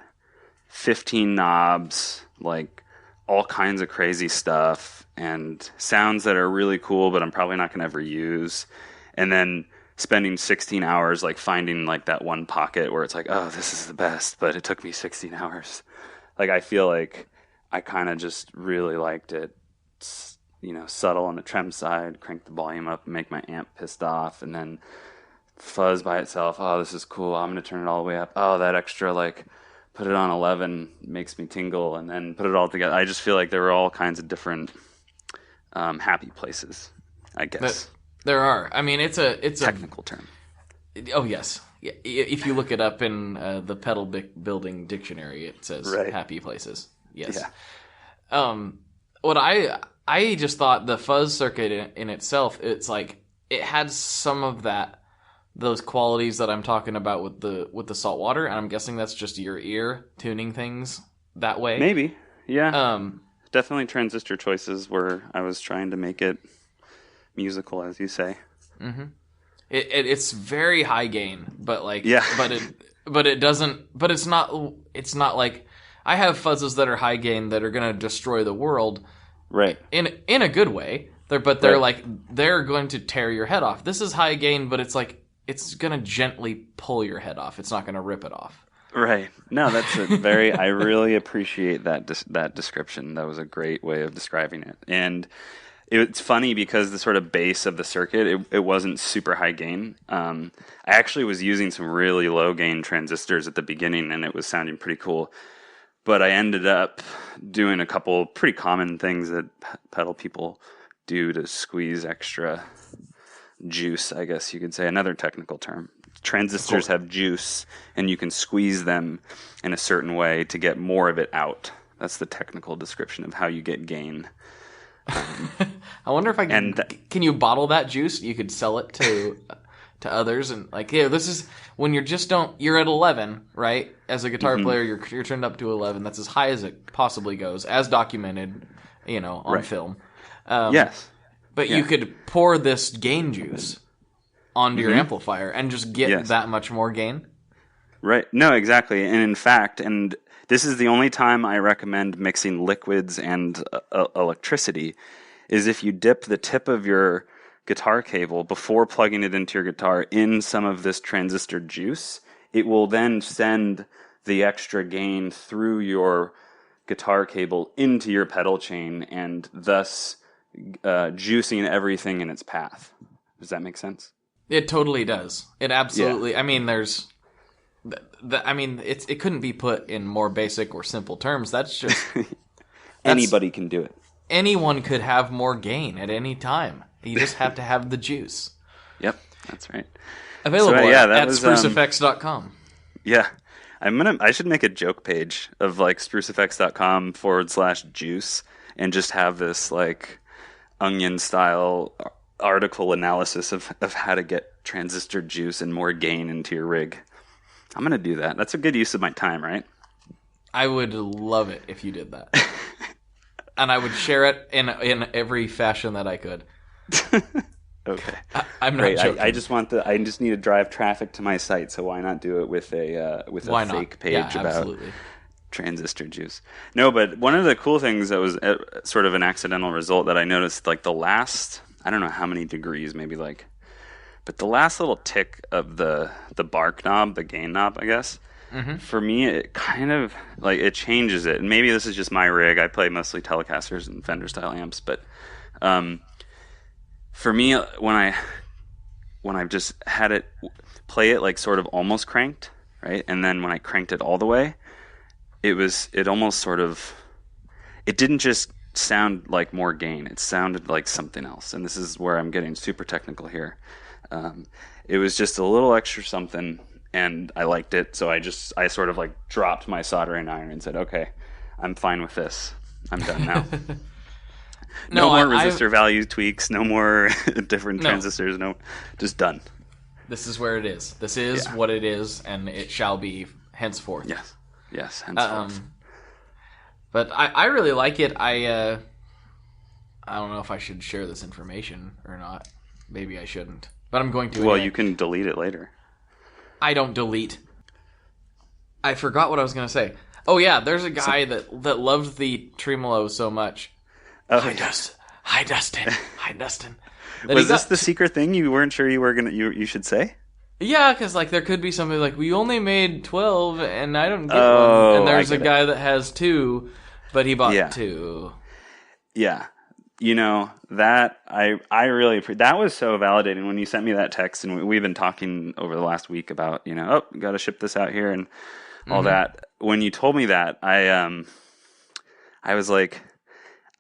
15 knobs, like all kinds of crazy stuff, and sounds that are really cool, but I'm probably not going to ever use. And then spending 16 hours like finding like that one pocket where it's like, oh, this is the best, but it took me 16 hours. Like, I feel like I kind of just really liked it, subtle on the trem side, crank the volume up and make my amp pissed off, and then fuzz by itself. Oh, this is cool. I'm going to turn it all the way up. Oh, that extra, like, put it on 11 makes me tingle, and then put it all together. I just feel like there were all kinds of different happy places, I guess. There are. I mean, it's a technical term. Oh, yes. Yeah, if you look it up in the pedal building dictionary, it says happy places. Yes. Yeah. What I just thought the fuzz circuit in itself, it's like it had some of those qualities that I'm talking about with the salt water, and I'm guessing that's just your ear tuning things that way. Maybe. Yeah. Definitely transistor choices where I was trying to make it musical, as you say. Mm-hmm. It's very high gain, but like, yeah. but it doesn't. But it's not like I have fuzzes that are high gain that are going to destroy the world, right? In a good way. They're like they're going to tear your head off. This is high gain, but it's like it's going to gently pull your head off. It's not going to rip it off. Right. No, that's a very. I really appreciate that description. That was a great way of describing it, and it's funny because the sort of base of the circuit, it wasn't super high gain. I actually was using some really low gain transistors at the beginning, and it was sounding pretty cool. But I ended up doing a couple pretty common things that pedal people do to squeeze extra juice, I guess you could say. Another technical term. Transistors have juice, and you can squeeze them in a certain way to get more of it out. That's the technical description of how you get gain. I wonder if I can. Can you bottle that juice? You could sell it to others, and like, yeah, this is when you're at 11, right? As a guitar player, you're turned up to 11. That's as high as it possibly goes, as documented, on film. Yes, but you could pour this gain juice onto your amplifier and just get that much more gain. Right. No, exactly. And in fact, this is the only time I recommend mixing liquids and electricity, is if you dip the tip of your guitar cable before plugging it into your guitar in some of this transistor juice, it will then send the extra gain through your guitar cable into your pedal chain, and thus juicing everything in its path. Does that make sense? It totally does. It absolutely. Yeah. I mean, it couldn't be put in more basic or simple terms. That's just anybody can do it. Anyone could have more gain at any time. You just have to have the juice. Yep, that's right. Available at spruceeffects.com. Yeah. I should make a joke page of like spruceeffects.com/juice and just have this like onion style article analysis of how to get transistor juice and more gain into your rig. I'm going to do that. That's a good use of my time, right? I would love it if you did that. And I would share it in every fashion that I could. Okay. I'm not joking. I just need to drive traffic to my site, so why not do it with a fake page about transistor juice? No, but one of the cool things that was sort of an accidental result that I noticed, like the last, I don't know how many degrees, maybe like, but the last little tick of the bark knob, the gain knob, I guess, for me, it kind of like it changes it. And maybe this is just my rig. I play mostly Telecasters and Fender style amps, but for me, when I've just had it play it like sort of almost cranked, right, and then when I cranked it all the way, it almost sort of, it didn't just sound like more gain. It sounded like something else. And this is where I'm getting super technical here. It was just a little extra something, and I liked it. So I sort of like dropped my soldering iron and said, okay, I'm fine with this. I'm done now. No more resistor value tweaks. No more different transistors. No, just done. This is where it is. This is what it is, and it shall be henceforth. Yes, henceforth. But I really like it. I don't know if I should share this information or not. Maybe I shouldn't. But I'm going to. Well, you can delete it later. I don't delete. I forgot what I was going to say. Oh, yeah, there's a guy that loved the tremolo so much. Oh, Hi, Dustin. Hi, Dustin. Was this the secret thing you weren't sure you should say? Yeah, because like there could be somebody like, we only made 12 and I don't get one. And there's a guy that has 2, but he bought 2. Yeah. You know, that I really that was so validating when you sent me that text, and we've been talking over the last week about, you know, you got to ship this out here and all that. When you told me that, I was like,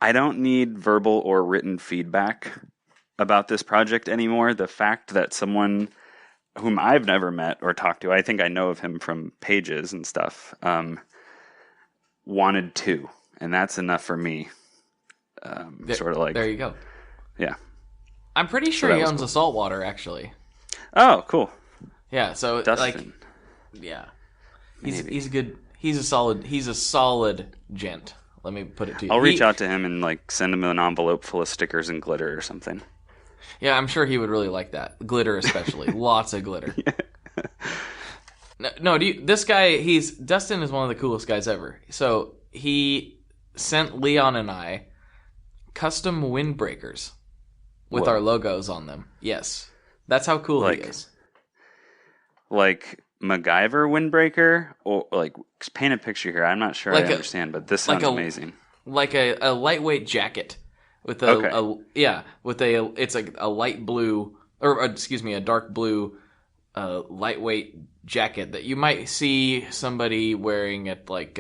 I don't need verbal or written feedback about this project anymore. The fact that someone whom I've never met or talked to, I think I know of him from pages and stuff, wanted 2, and that's enough for me. Sort of like, there you go. Yeah, I'm pretty sure he owns a saltwater, actually. Oh, cool. Yeah, so Dustin. like, yeah, he's good. He's a solid gent. Let me put it to you. I'll reach out to him and like send him an envelope full of stickers and glitter or something. Yeah, I'm sure he would really like that. Glitter especially. Lots of glitter. No, this guy, Dustin is one of the coolest guys ever. So he sent Leon and I custom windbreakers with our logos on them. Yes. That's how cool he is. Like MacGyver windbreaker, or like, paint a picture here. I'm not sure I understand, but this sounds amazing. Like a lightweight jacket with it's like a light blue, or excuse me, a dark blue lightweight jacket that you might see somebody wearing at like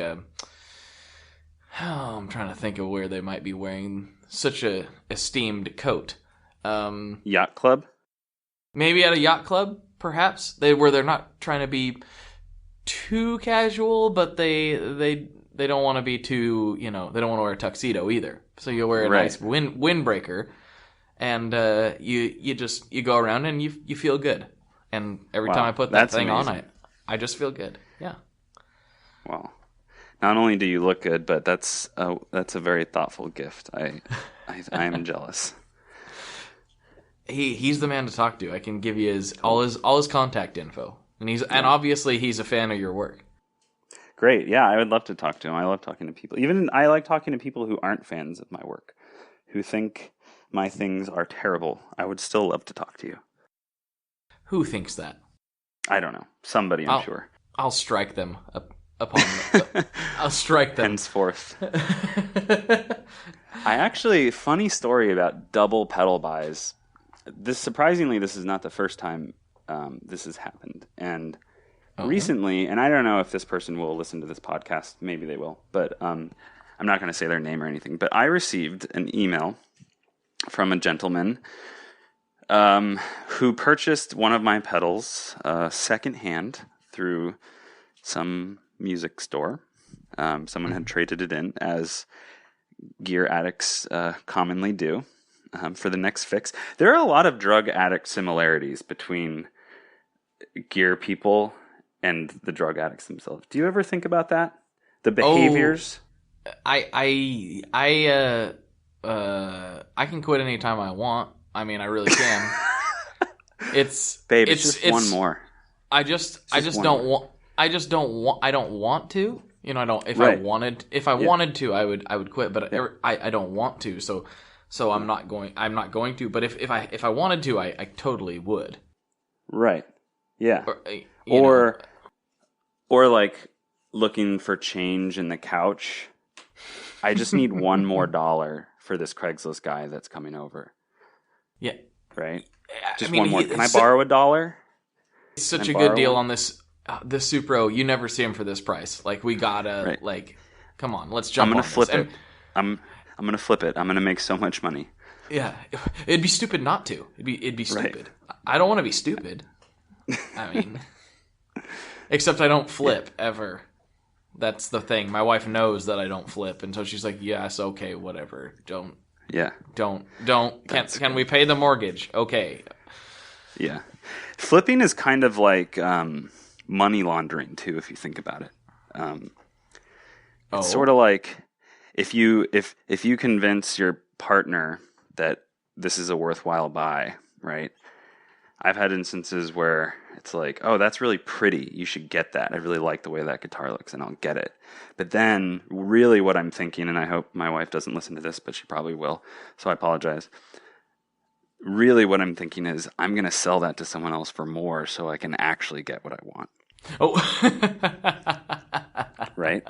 I'm trying to think of where they might be wearing such a esteemed coat. Yacht club? Maybe at a yacht club, perhaps. Where they're not trying to be too casual, but they don't want to be too, they don't want to wear a tuxedo either. So you wear a nice windbreaker, and you go around and you feel good. And every time I put that thing on, I just feel good. Yeah. Wow. Not only do you look good, but that's a very thoughtful gift. I am jealous. He's the man to talk to. I can give you all his contact info, and obviously he's a fan of your work. Great, yeah, I would love to talk to him. I love talking to people. Even I like talking to people who aren't fans of my work, who think my things are terrible. I would still love to talk to you. Who thinks that? I don't know. Somebody, I'm sure. I'll strike them upon. I'll strike them henceforth. Funny story about double pedal buys. Surprisingly, this is not the first time this has happened. And recently, and I don't know if this person will listen to this podcast, maybe they will, but I'm not going to say their name or anything. But I received an email from a gentleman who purchased one of my pedals secondhand through some music store. Someone had traded it in, as gear addicts commonly do. For the next fix. There are a lot of drug addict similarities between gear people and the drug addicts themselves. Do you ever think about that? The behaviors? I can quit anytime I want. I mean, I really can. It's just one more. I don't want to. If I wanted to, I would quit, but I don't want to. So I'm not going to, but if I wanted to, I totally would. Right. Yeah. Or like looking for change in the couch. I just need one more dollar for this Craigslist guy that's coming over. Yeah. Right? Just I mean, one more. Can I borrow $1? It's such a good deal on this Supro. You never see him for this price. Like, we gotta, like, come on, let's jump on this. I'm gonna flip it. I'm gonna flip it. I'm gonna make so much money. Yeah. It'd be stupid not to. It'd be stupid. Right. I don't want to be stupid. I mean, except I don't flip ever. That's the thing. My wife knows that I don't flip, and so she's like, "Yes, okay, whatever. Don't. Can we pay the mortgage? Okay." Yeah, flipping is kind of like money laundering too, if you think about it. It's sort of like if you convince your partner that this is a worthwhile buy, right? I've had instances where it's like, oh, that's really pretty. You should get that. I really like the way that guitar looks, and I'll get it. But then really what I'm thinking, and I hope my wife doesn't listen to this, but she probably will, so I apologize. Really what I'm thinking is I'm going to sell that to someone else for more so I can actually get what I want. Oh. Right?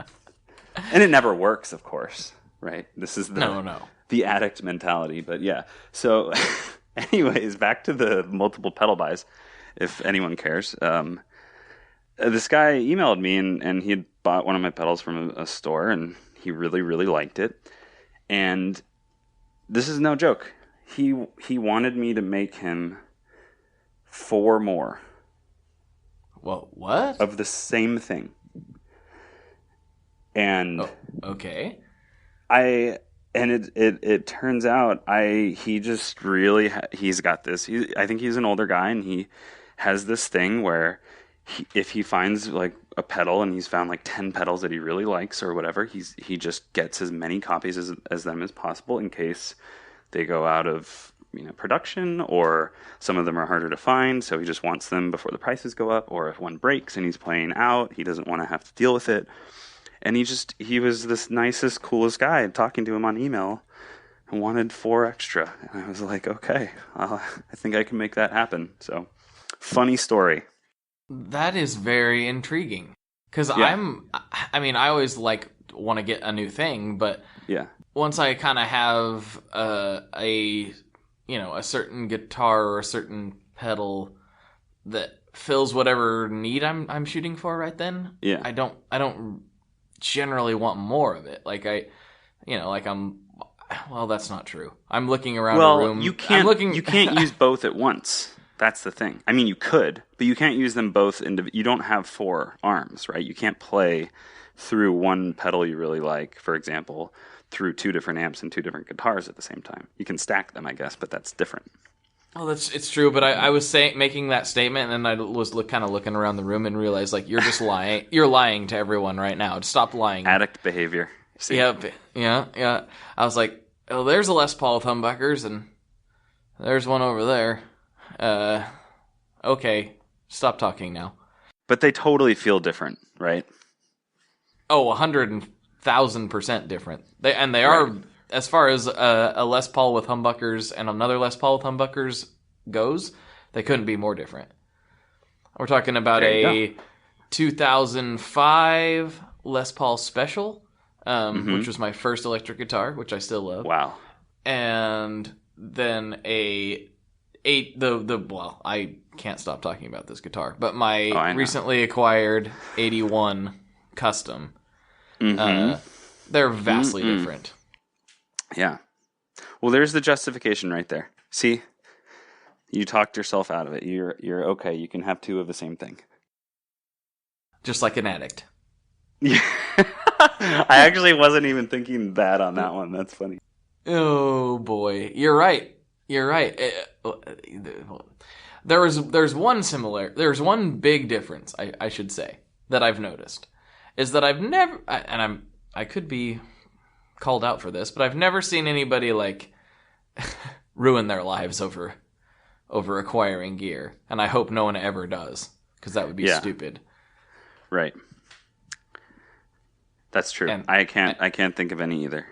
And it never works, of course, right? This is the addict mentality, but yeah. So anyways, back to the multiple pedal buys, if anyone cares. This guy emailed me, and he had bought one of my pedals from a store, and he really, really liked it. And this is no joke. He wanted me to make him 4 more. Well, what? Of the same thing. And okay. It turns out he just really he's got this. I think he's an older guy, and he has this thing where if he finds like a pedal and he's found like 10 pedals that he really likes or whatever, he just gets as many copies as them as possible in case they go out of production, or some of them are harder to find, so he just wants them before the prices go up, or if one breaks and he's playing out, he doesn't want to have to deal with it. And he was this nicest, coolest guy. Talking to him on email, and wanted 4 extra. And I was like, okay, I think I can make that happen. So, funny story. That is very intriguing. Because I always want to get a new thing, but once I kind of have a certain guitar or a certain pedal that fills whatever need I'm shooting for right then, I don't generally want more of it. Well, that's not true. I'm looking around a room. You can't use both at once. That's the thing. I mean, you could, but you can't use them both. You don't have 4 arms, right? You can't play through one pedal you really like, for example, through 2 different amps and 2 different guitars at the same time. You can stack them, I guess, but that's different. Well, it's true, but I was making that statement, and then I was kind of looking around the room and realized, you're just lying. You're lying to everyone right now. Stop lying. Addict behavior. See? Yeah. I was like, oh, there's a Les Paul with humbuckers, and there's one over there. Okay, stop talking now. But they totally feel different, right? Oh, 100,000% different. They are, as far as a Les Paul with humbuckers and another Les Paul with humbuckers goes, they couldn't be more different. We're talking about a 2005 Les Paul Special, which was my first electric guitar, which I still love. Wow. And then I can't stop talking about this guitar, but my recently acquired 81 Custom. They're vastly different. Yeah. Well, there's the justification right there. See? You talked yourself out of it. You're okay. You can have 2 of the same thing. Just like an addict. Yeah. I actually wasn't even thinking that on that one. That's funny. Oh boy. You're right. There's one big difference, I should say, that I've noticed, is that I've never, and I could be called out for this, but I've never seen anybody ruin their lives over acquiring gear, and I hope no one ever does, because that would be stupid. Right. That's true. And I can't think of any either.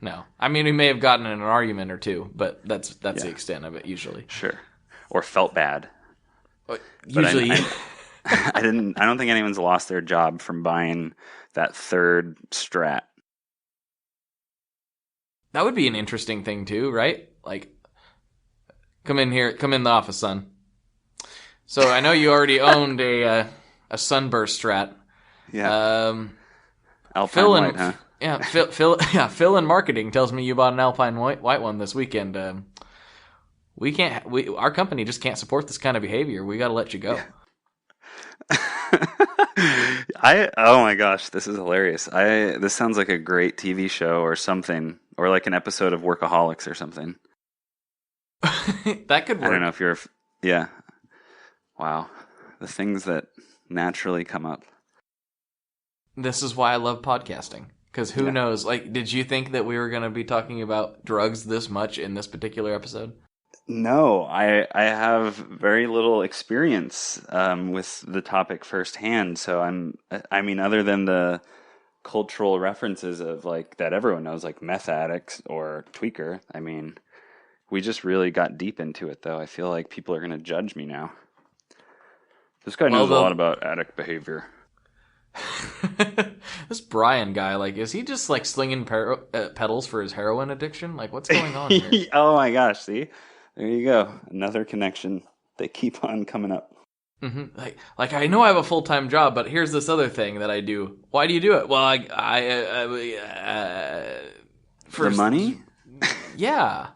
No. I mean, we may have gotten in an argument or 2, but that's the extent of it usually. Sure. Or felt bad. Usually. I don't think anyone's lost their job from buying that third Strat. That would be an interesting thing too, right? Like, come in the office, son. So I know you already owned a Sunburst Strat. Yeah. Alpine Phil White, huh? Yeah, Phil in marketing tells me you bought an Alpine white one this weekend. Our company just can't support this kind of behavior. We got to let you go. Oh my gosh, this is hilarious. This sounds like a great TV show or something, or like an episode of Workaholics or something. That could work. I don't know if you're, yeah. Wow, the things that naturally come up. This is why I love podcasting. Because who knows? Like, did you think that we were going to be talking about drugs this much in this particular episode? No, I have very little experience with the topic firsthand. So I mean, other than the cultural references of like that everyone knows, like meth addicts or tweaker. I mean, we just really got deep into it, though. I feel like people are going to judge me now. This guy knows a lot about addict behavior. This Brian guy, like, is he just like slinging pedals for his heroin addiction? Like, what's going on here? Oh my gosh! See, there you go. Another connection. They keep on coming up. Mm-hmm. Like I know I have a full-time job, but here's this other thing that I do. Why do you do it? Well, for the money. Yeah.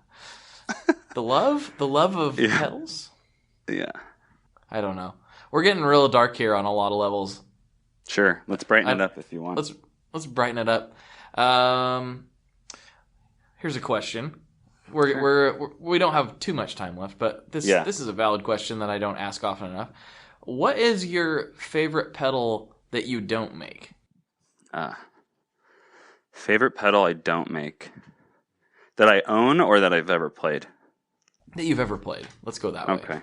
The love of pedals. Yeah. I don't know. We're getting real dark here on a lot of levels. Sure, let's brighten it up if you want. Let's brighten it up. Here's a question. We don't have too much time left, but this is a valid question that I don't ask often enough. What is your favorite pedal that you don't make? Favorite pedal I don't make that I own or that I've ever played? That you've ever played. Let's go that way. Okay.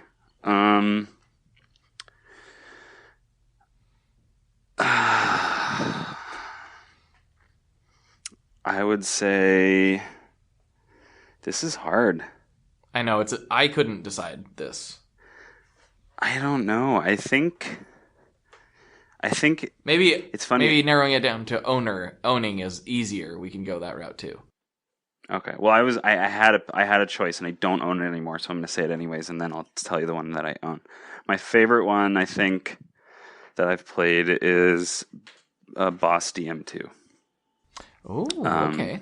I would say this is hard. I know I couldn't decide this. I don't know. I think maybe it's funny. Maybe narrowing it down to owning is easier. We can go that route too. Okay. Well, I had a choice and I don't own it anymore, so I'm going to say it anyways, and then I'll tell you the one that I own. My favorite one, I think, that I've played is Boss DM2. Oh, okay.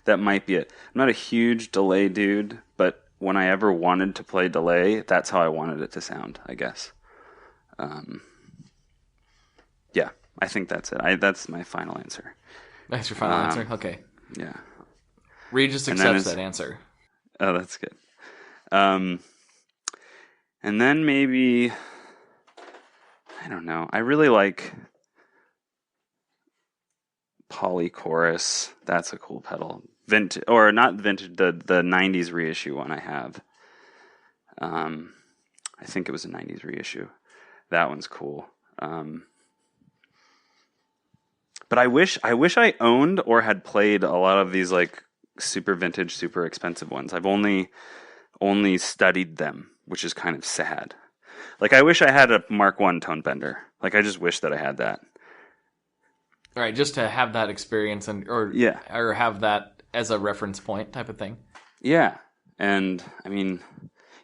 That might be it. I'm not a huge delay dude, but when I ever wanted to play delay, that's how I wanted it to sound, I guess. Yeah, I think that's it. That's my final answer. That's your final answer? Okay. Yeah. Regis accepts that answer. Oh, that's good. And then maybe, I don't know. I really like Polychorus. That's a cool pedal. Vintage, or not vintage, the 90s reissue one I have. I think it was a 90s reissue. That one's cool. But I wish I owned or had played a lot of these like super vintage, super expensive ones. I've only studied them, which is kind of sad. Like I wish I had a Mark I tone bender. Like I just wish that I had that. All right, just to have that experience or have that as a reference point type of thing. Yeah, and I mean,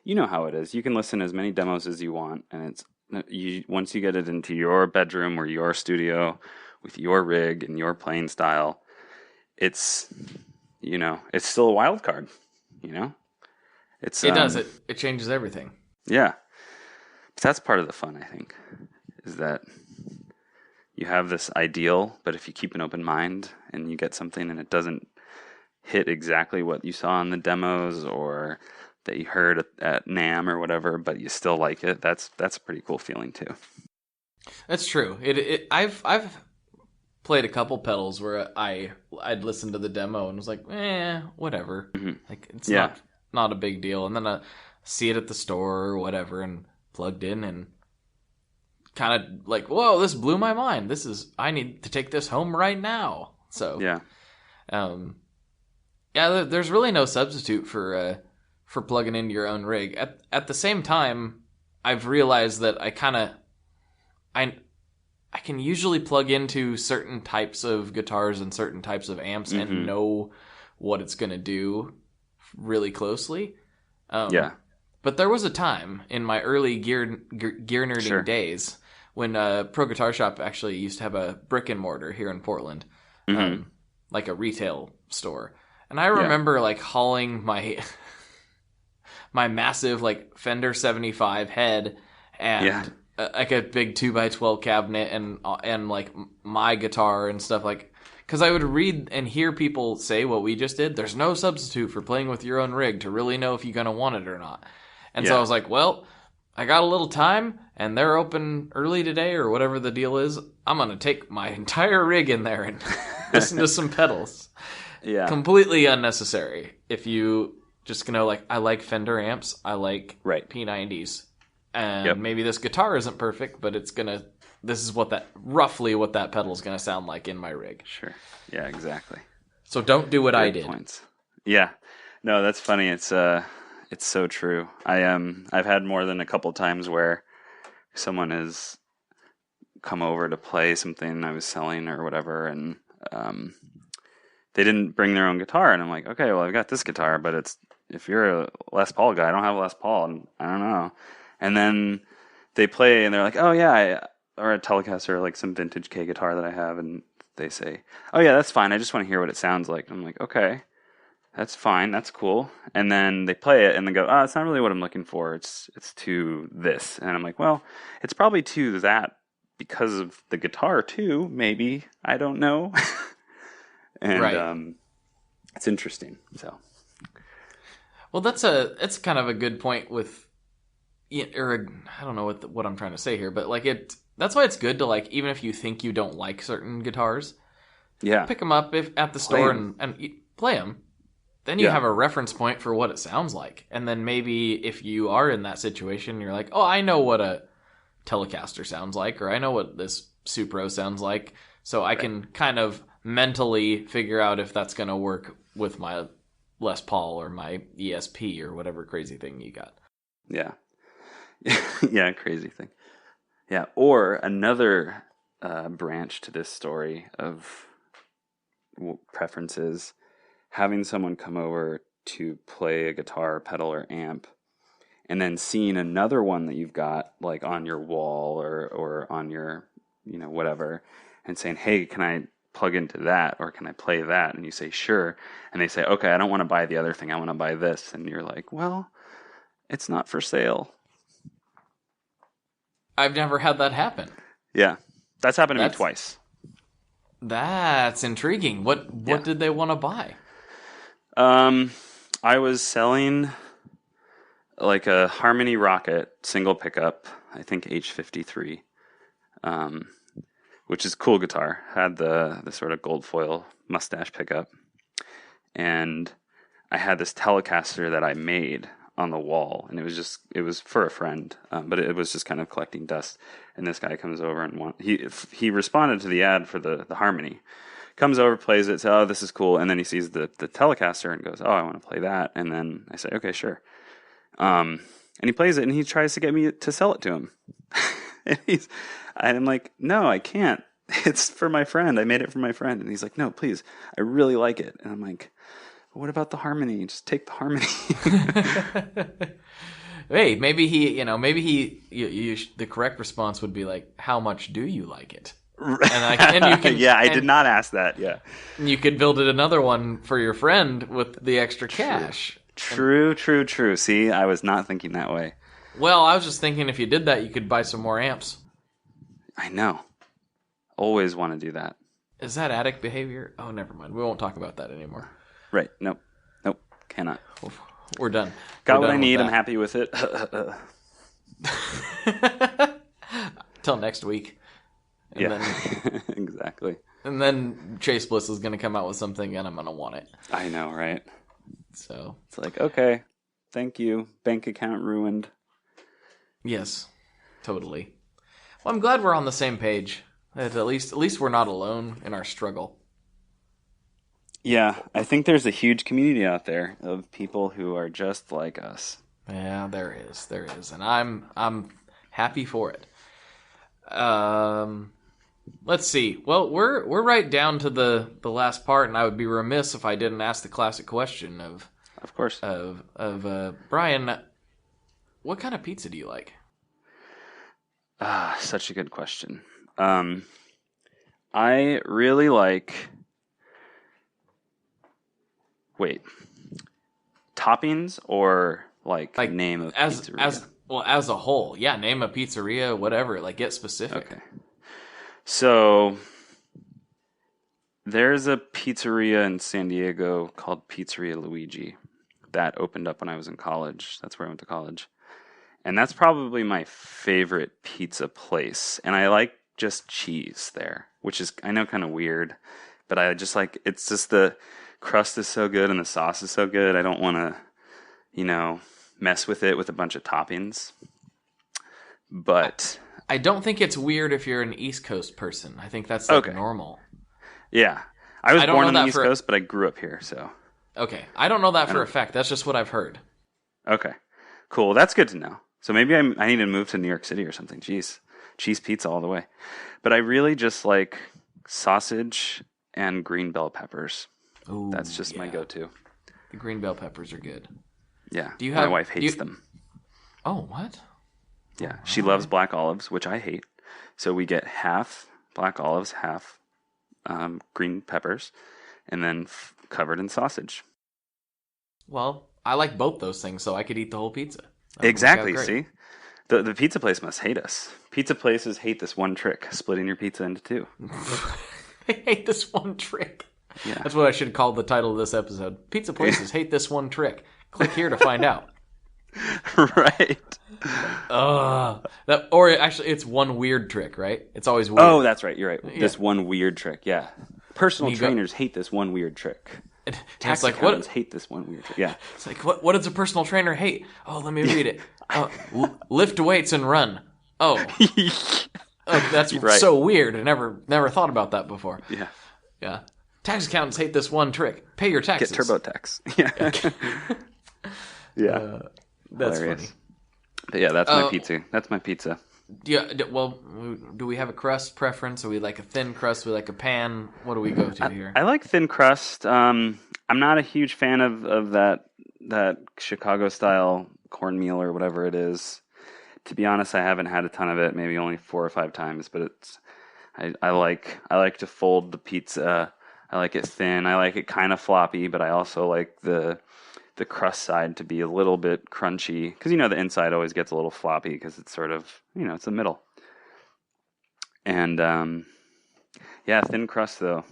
you know how it is. You can listen to as many demos as you want, and once you get it into your bedroom or your studio with your rig and your playing style, it's still a wild card. You know, it does it changes everything. Yeah, but that's part of the fun, I think, is that you have this ideal, but if you keep an open mind and you get something and it doesn't hit exactly what you saw in the demos or that you heard at NAMM or whatever, but you still like it, that's a pretty cool feeling too. That's true. I've played a couple pedals where I'd listen to the demo and was like, whatever. Mm-hmm. Like it's not a big deal. And then I see it at the store or whatever and plugged in and kind of like, whoa, this blew my mind. I need to take this home right now. So there's really no substitute for plugging into your own rig. At the same time, I've realized that I kind of I can usually plug into certain types of guitars and certain types of amps and know what it's going to do really closely. But there was a time in my early gear nerding days when Pro Guitar Shop actually used to have a brick and mortar here in Portland, like a retail store. And I remember like hauling my my massive like Fender 75 head and like a big 2x12 cabinet and like my guitar and stuff, like, because I would read and hear people say what we just did. There's no substitute for playing with your own rig to really know if you're going to want it or not. And so I was like, well, I got a little time and they're open early today or whatever the deal is. I'm going to take my entire rig in there and listen to some pedals. Yeah. Completely unnecessary. If you just know, like, I like Fender amps, I like P90s. And maybe this guitar isn't perfect, but this is roughly what that pedal is going to sound like in my rig. Sure. Yeah, exactly. So don't do what I did. Points. Yeah. No, that's funny. It's so true. I've had more than a couple times where someone has come over to play something I was selling or whatever, and they didn't bring their own guitar, and I'm like, okay, well, I've got this guitar, but if you're a Les Paul guy, I don't have a Les Paul, and I don't know. And then they play, and they're like, oh, yeah, or a Telecaster, like some vintage K guitar that I have, and they say, oh, yeah, that's fine. I just want to hear what it sounds like. And I'm like, okay, that's fine. That's cool. And then they play it, and they go, oh, it's not really what I'm looking for. It's to this. And I'm like, well, it's probably to that because of the guitar, too, maybe. I don't know. And it's interesting. So, well, it's kind of a good point with... or I don't know what I'm trying to say here, but like that's why it's good to, like, even if you think you don't like certain guitars, pick them up at the store and play them. Then you have a reference point for what it sounds like. And then maybe if you are in that situation, you're like, oh, I know what a Telecaster sounds like, or I know what this Supro sounds like. So I can kind of mentally figure out if that's going to work with my Les Paul or my ESP or whatever crazy thing you got. Yeah. Yeah, crazy thing. Yeah, or another branch to this story of preferences, having someone come over to play a guitar, pedal, or amp, and then seeing another one that you've got like on your wall or on your, whatever, and saying, hey, can I plug into that, or can I play that? And you say, sure. And they say, okay, I don't want to buy the other thing. I want to buy this. And you're like, well, it's not for sale. I've never had that happen. Yeah. That's happened to me twice. That's intriguing. What did they want to buy? I was selling like a Harmony Rocket single pickup, I think H53, which is a cool guitar. Had the sort of gold foil mustache pickup. And I had this Telecaster that I made on the wall, and it was for a friend, but it was just kind of collecting dust. And this guy comes over and he responded to the ad for the Harmony, comes over, plays it, says, oh, this is cool, and then he sees the Telecaster and goes, oh, I want to play that. And then I say, okay, sure. And he plays it, and he tries to get me to sell it to him. And I'm like, no, I can't. It's for my friend. I made it for my friend. And he's like, no, please, I really like it. And I'm like, what about the Harmony? Just take the Harmony. Hey, maybe the correct response would be like, how much do you like it? And you can, I did not ask that. Yeah. You could build it another one for your friend with the extra cash. True. See, I was not thinking that way. Well, I was just thinking if you did that, you could buy some more amps. I know. Always want to do that. Is that addict behavior? Oh, never mind. We won't talk about that anymore. Right. Nope. Cannot. We're done. Got what I need. I'm happy with it. Till next week. And then, exactly. And then Chase Bliss is going to come out with something, and I'm going to want it. I know, right? So it's like, okay, thank you. Bank account ruined. Yes, totally. Well, I'm glad we're on the same page. At least we're not alone in our struggle. Yeah, I think there's a huge community out there of people who are just like us. Yeah, there is, and I'm happy for it. Let's see. Well, we're right down to the last part, and I would be remiss if I didn't ask the classic question of course, of Brian. What kind of pizza do you like? Such a good question. I really like. Wait, toppings or like name of pizzeria? As a whole, yeah. Name a pizzeria, whatever. Like, get specific. Okay. So there's a pizzeria in San Diego called Pizzeria Luigi that opened up when I was in college. That's where I went to college. And that's probably my favorite pizza place. And I like just cheese there, which is, I know, kind of weird, but I just like, it's just the crust is so good and the sauce is so good. I don't want to, mess with it with a bunch of toppings. But I don't think it's weird if you're an East Coast person. I think that's like normal. Yeah. I was born on the East Coast, but I grew up here, so. Okay. I don't know that for a fact. That's just what I've heard. Okay. Cool. That's good to know. So maybe I need to move to New York City or something. Jeez. Cheese pizza all the way. But I really just like sausage and green bell peppers. Ooh, that's just my go-to. The green bell peppers are good. Yeah. My wife hates them. Oh, what? Yeah. She loves black olives, which I hate. So we get half black olives, half green peppers, and then covered in sausage. Well, I like both those things, so I could eat the whole pizza. Exactly. See? The pizza place must hate us. Pizza places hate this one trick, splitting your pizza into two. They hate this one trick. Yeah. That's what I should call the title of this episode. Pizza places hate this one trick. Click here to find out. Right. Or actually, it's one weird trick, right? It's always weird. Oh, that's right. You're right. Yeah. This one weird trick. Yeah. Personal trainers hate this one weird trick. Tax accountants hate this one weird trick. Yeah. It's like, what does a personal trainer hate? Oh, let me read it. Lift weights and run. Oh, that's right. So weird. I never thought about that before. Yeah. Yeah. Tax accountants hate this one trick. Pay your taxes. Get TurboTax. Yeah. Yeah. That's hilarious. Funny. But yeah, that's my pizza. That's my pizza. Yeah. Well, do we have a crust preference? Are we like a thin crust? Are we like a pan? What do we go to here? I like thin crust. I'm not a huge fan of that Chicago style cornmeal or whatever it is. To be honest, I haven't had a ton of it. Maybe only 4 or 5 times. But I like to fold the pizza. I like it thin. I like it kind of floppy, but I also like the crust side to be a little bit crunchy, because the inside always gets a little floppy because it's sort of it's the middle. And thin crust though.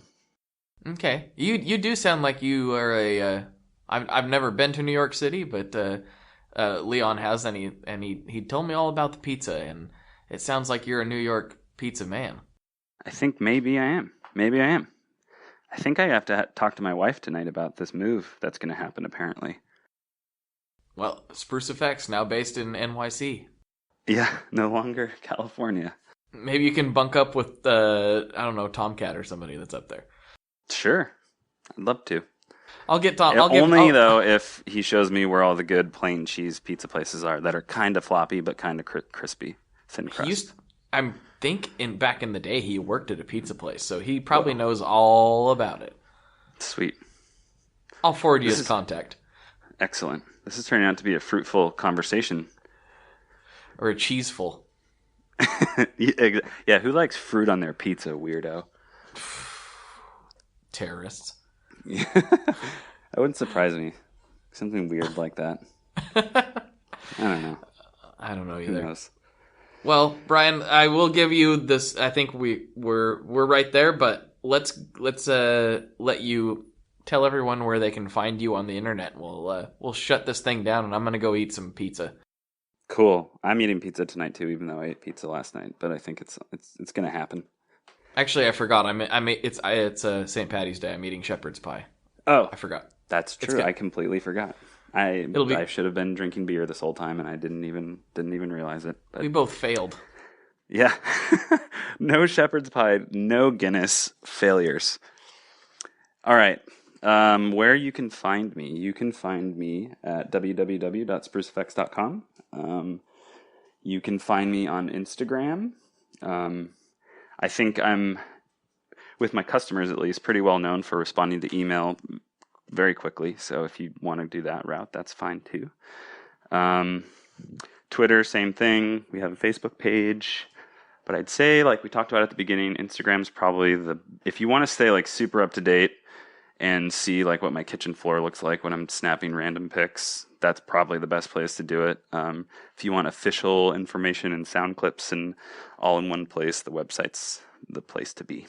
Okay, you do sound like you are a. I've never been to New York City, but Leon has, and he told me all about the pizza, and it sounds like you're a New York pizza man. I think maybe I am. I think I have to talk to my wife tonight about this move that's going to happen, apparently. Well, Spruce Effects, now based in NYC. Yeah, no longer California. Maybe you can bunk up with, Tomcat or somebody that's up there. Sure. I'd love to. I'll get Tom. Though, if he shows me where all the good plain cheese pizza places are that are kind of floppy but kind of crispy, thin crust. I think back in the day he worked at a pizza place, so he probably knows all about it. Sweet. I'll forward you his contact. Excellent. This is turning out to be a fruitful conversation. Or a cheeseful. Yeah, who likes fruit on their pizza, weirdo? Terrorists. That wouldn't surprise me. Something weird like that. I don't know. I don't know either. Who knows? Well, Brian, I will give you this. I think we're right there, but let's let you tell everyone where they can find you on the internet. We'll shut this thing down, and I'm gonna go eat some pizza. Cool. I'm eating pizza tonight too, even though I ate pizza last night. But I think it's gonna happen. Actually, I forgot. It's St. Patty's Day. I'm eating shepherd's pie. Oh, I forgot. That's true. I completely forgot. I should have been drinking beer this whole time, and I didn't even realize it. But, we both failed. Yeah. No shepherd's pie, no Guinness, failures. All right. Where you can find me. You can find me at www.spruceeffects.com. You can find me on Instagram I think I'm, with my customers at least, pretty well known for responding to email very quickly. So if you want to do that route, that's fine too. Twitter, same thing. We have a Facebook page. But I'd say, like we talked about at the beginning, Instagram's probably if you want to stay like super up to date and see like what my kitchen floor looks like when I'm snapping random pics, that's probably the best place to do it. If you want official information and sound clips and all in one place, the website's the place to be.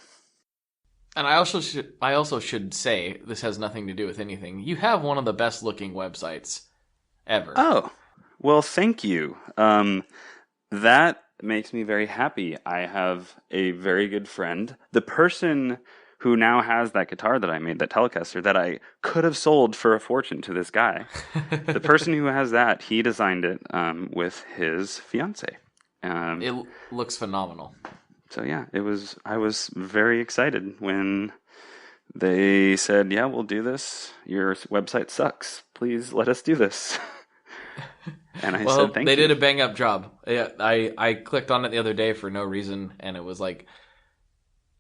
And I also should say, this has nothing to do with anything. You have one of the best looking websites ever. Oh, well, thank you. That makes me very happy. I have a very good friend. The person who now has that guitar that I made, that Telecaster, that I could have sold for a fortune to this guy. The person who has that, he designed it with his fiance. It looks phenomenal. So yeah, I was very excited when they said, yeah, we'll do this. Your website sucks. Please let us do this. And I said, thank you. They did a bang up job. Yeah, I clicked on it the other day for no reason, and it was like,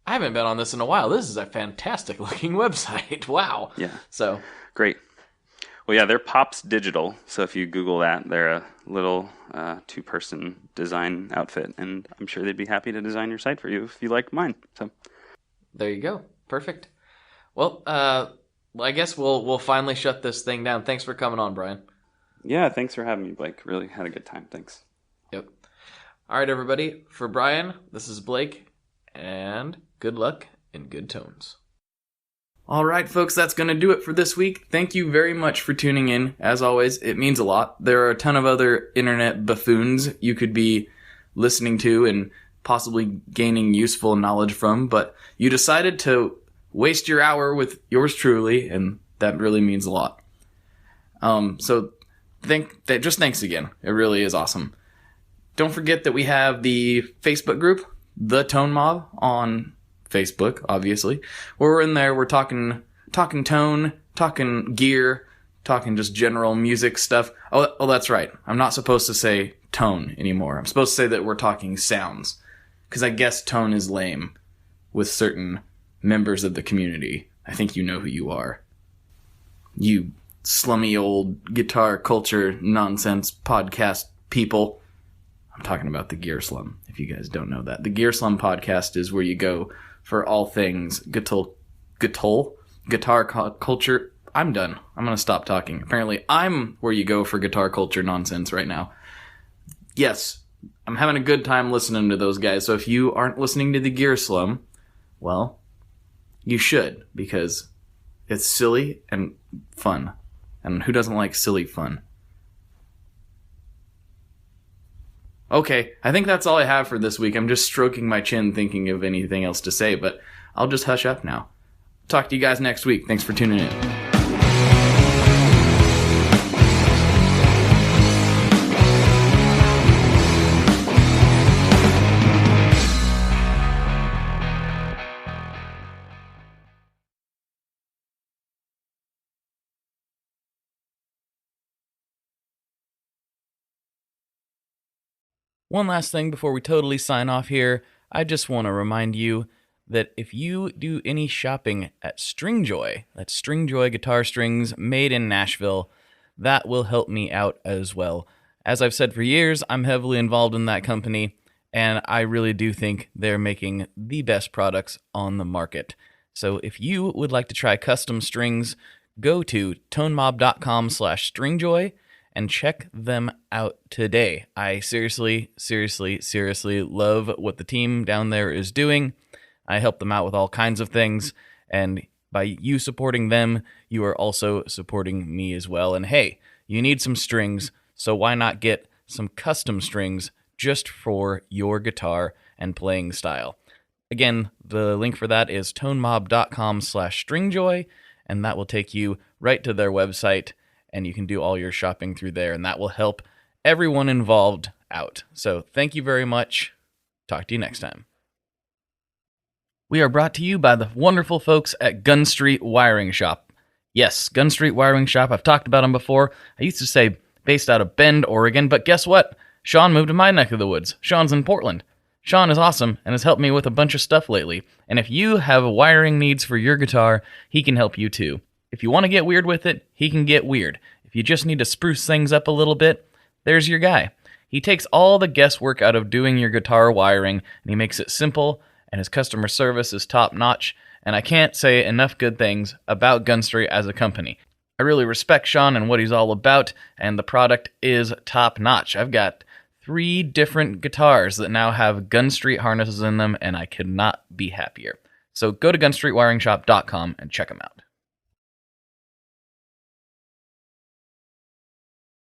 I haven't been on this in a while. This is a fantastic looking website. Wow. Yeah. So great. Well, yeah, they're Pops Digital. So if you Google that, they're a little 2-person design outfit, and I'm sure they'd be happy to design your site for you if you like mine. So there you go. Perfect. Well, I guess we'll finally shut this thing down. Thanks for coming on, Brian. Yeah, thanks for having me, Blake. Really had a good time. Thanks. Yep. All right, everybody. For Brian, this is Blake, and good luck and good tones. All right, folks, that's going to do it for this week. Thank you very much for tuning in. As always, it means a lot. There are a ton of other internet buffoons you could be listening to and possibly gaining useful knowledge from, but you decided to waste your hour with yours truly, and that really means a lot. So thanks again. It really is awesome. Don't forget that we have the Facebook group, The Tone Mob, on Facebook, obviously. We're in there, we're talking tone, talking gear, talking just general music stuff. Oh, that's right. I'm not supposed to say tone anymore. I'm supposed to say that we're talking sounds, because I guess tone is lame with certain members of the community. I think you know who you are. You slummy old guitar culture nonsense podcast people. I'm talking about the Gear Slum, if you guys don't know that. The Gear Slum podcast is where you go for all things guitar culture. I'm done. I'm going to stop talking. Apparently, I'm where you go for guitar culture nonsense right now. Yes, I'm having a good time listening to those guys, so if you aren't listening to the Gear Slum, well, you should, because it's silly and fun. And who doesn't like silly fun? Okay, I think that's all I have for this week. I'm just stroking my chin thinking of anything else to say, but I'll just hush up now. Talk to you guys next week. Thanks for tuning in. One last thing before we totally sign off here, I just want to remind you that if you do any shopping at Stringjoy, that's Stringjoy guitar strings made in Nashville, that will help me out as well. As I've said for years, I'm heavily involved in that company, and I really do think they're making the best products on the market. So if you would like to try custom strings, go to tonemob.com/stringjoy and check them out today. I seriously love what the team down there is doing. I help them out with all kinds of things, and by you supporting them, you are also supporting me as well. And hey, you need some strings, so why not get some custom strings just for your guitar and playing style? Again, the link for that is tonemob.com/stringjoy, and that will take you right to their website, and you can do all your shopping through there, and that will help everyone involved out. So thank you very much. Talk to you next time. We are brought to you by the wonderful folks at Gun Street Wiring Shop. Yes, Gun Street Wiring Shop. I've talked about them before. I used to say based out of Bend, Oregon, but guess what? Sean moved to my neck of the woods. Sean's in Portland. Sean is awesome and has helped me with a bunch of stuff lately, and if you have wiring needs for your guitar, he can help you too. If you want to get weird with it, he can get weird. If you just need to spruce things up a little bit, there's your guy. He takes all the guesswork out of doing your guitar wiring, and he makes it simple, and his customer service is top-notch, and I can't say enough good things about Gunstreet as a company. I really respect Sean and what he's all about, and the product is top-notch. I've got 3 different guitars that now have Gunstreet harnesses in them, and I could not be happier. So go to gunstreetwiringshop.com and check them out.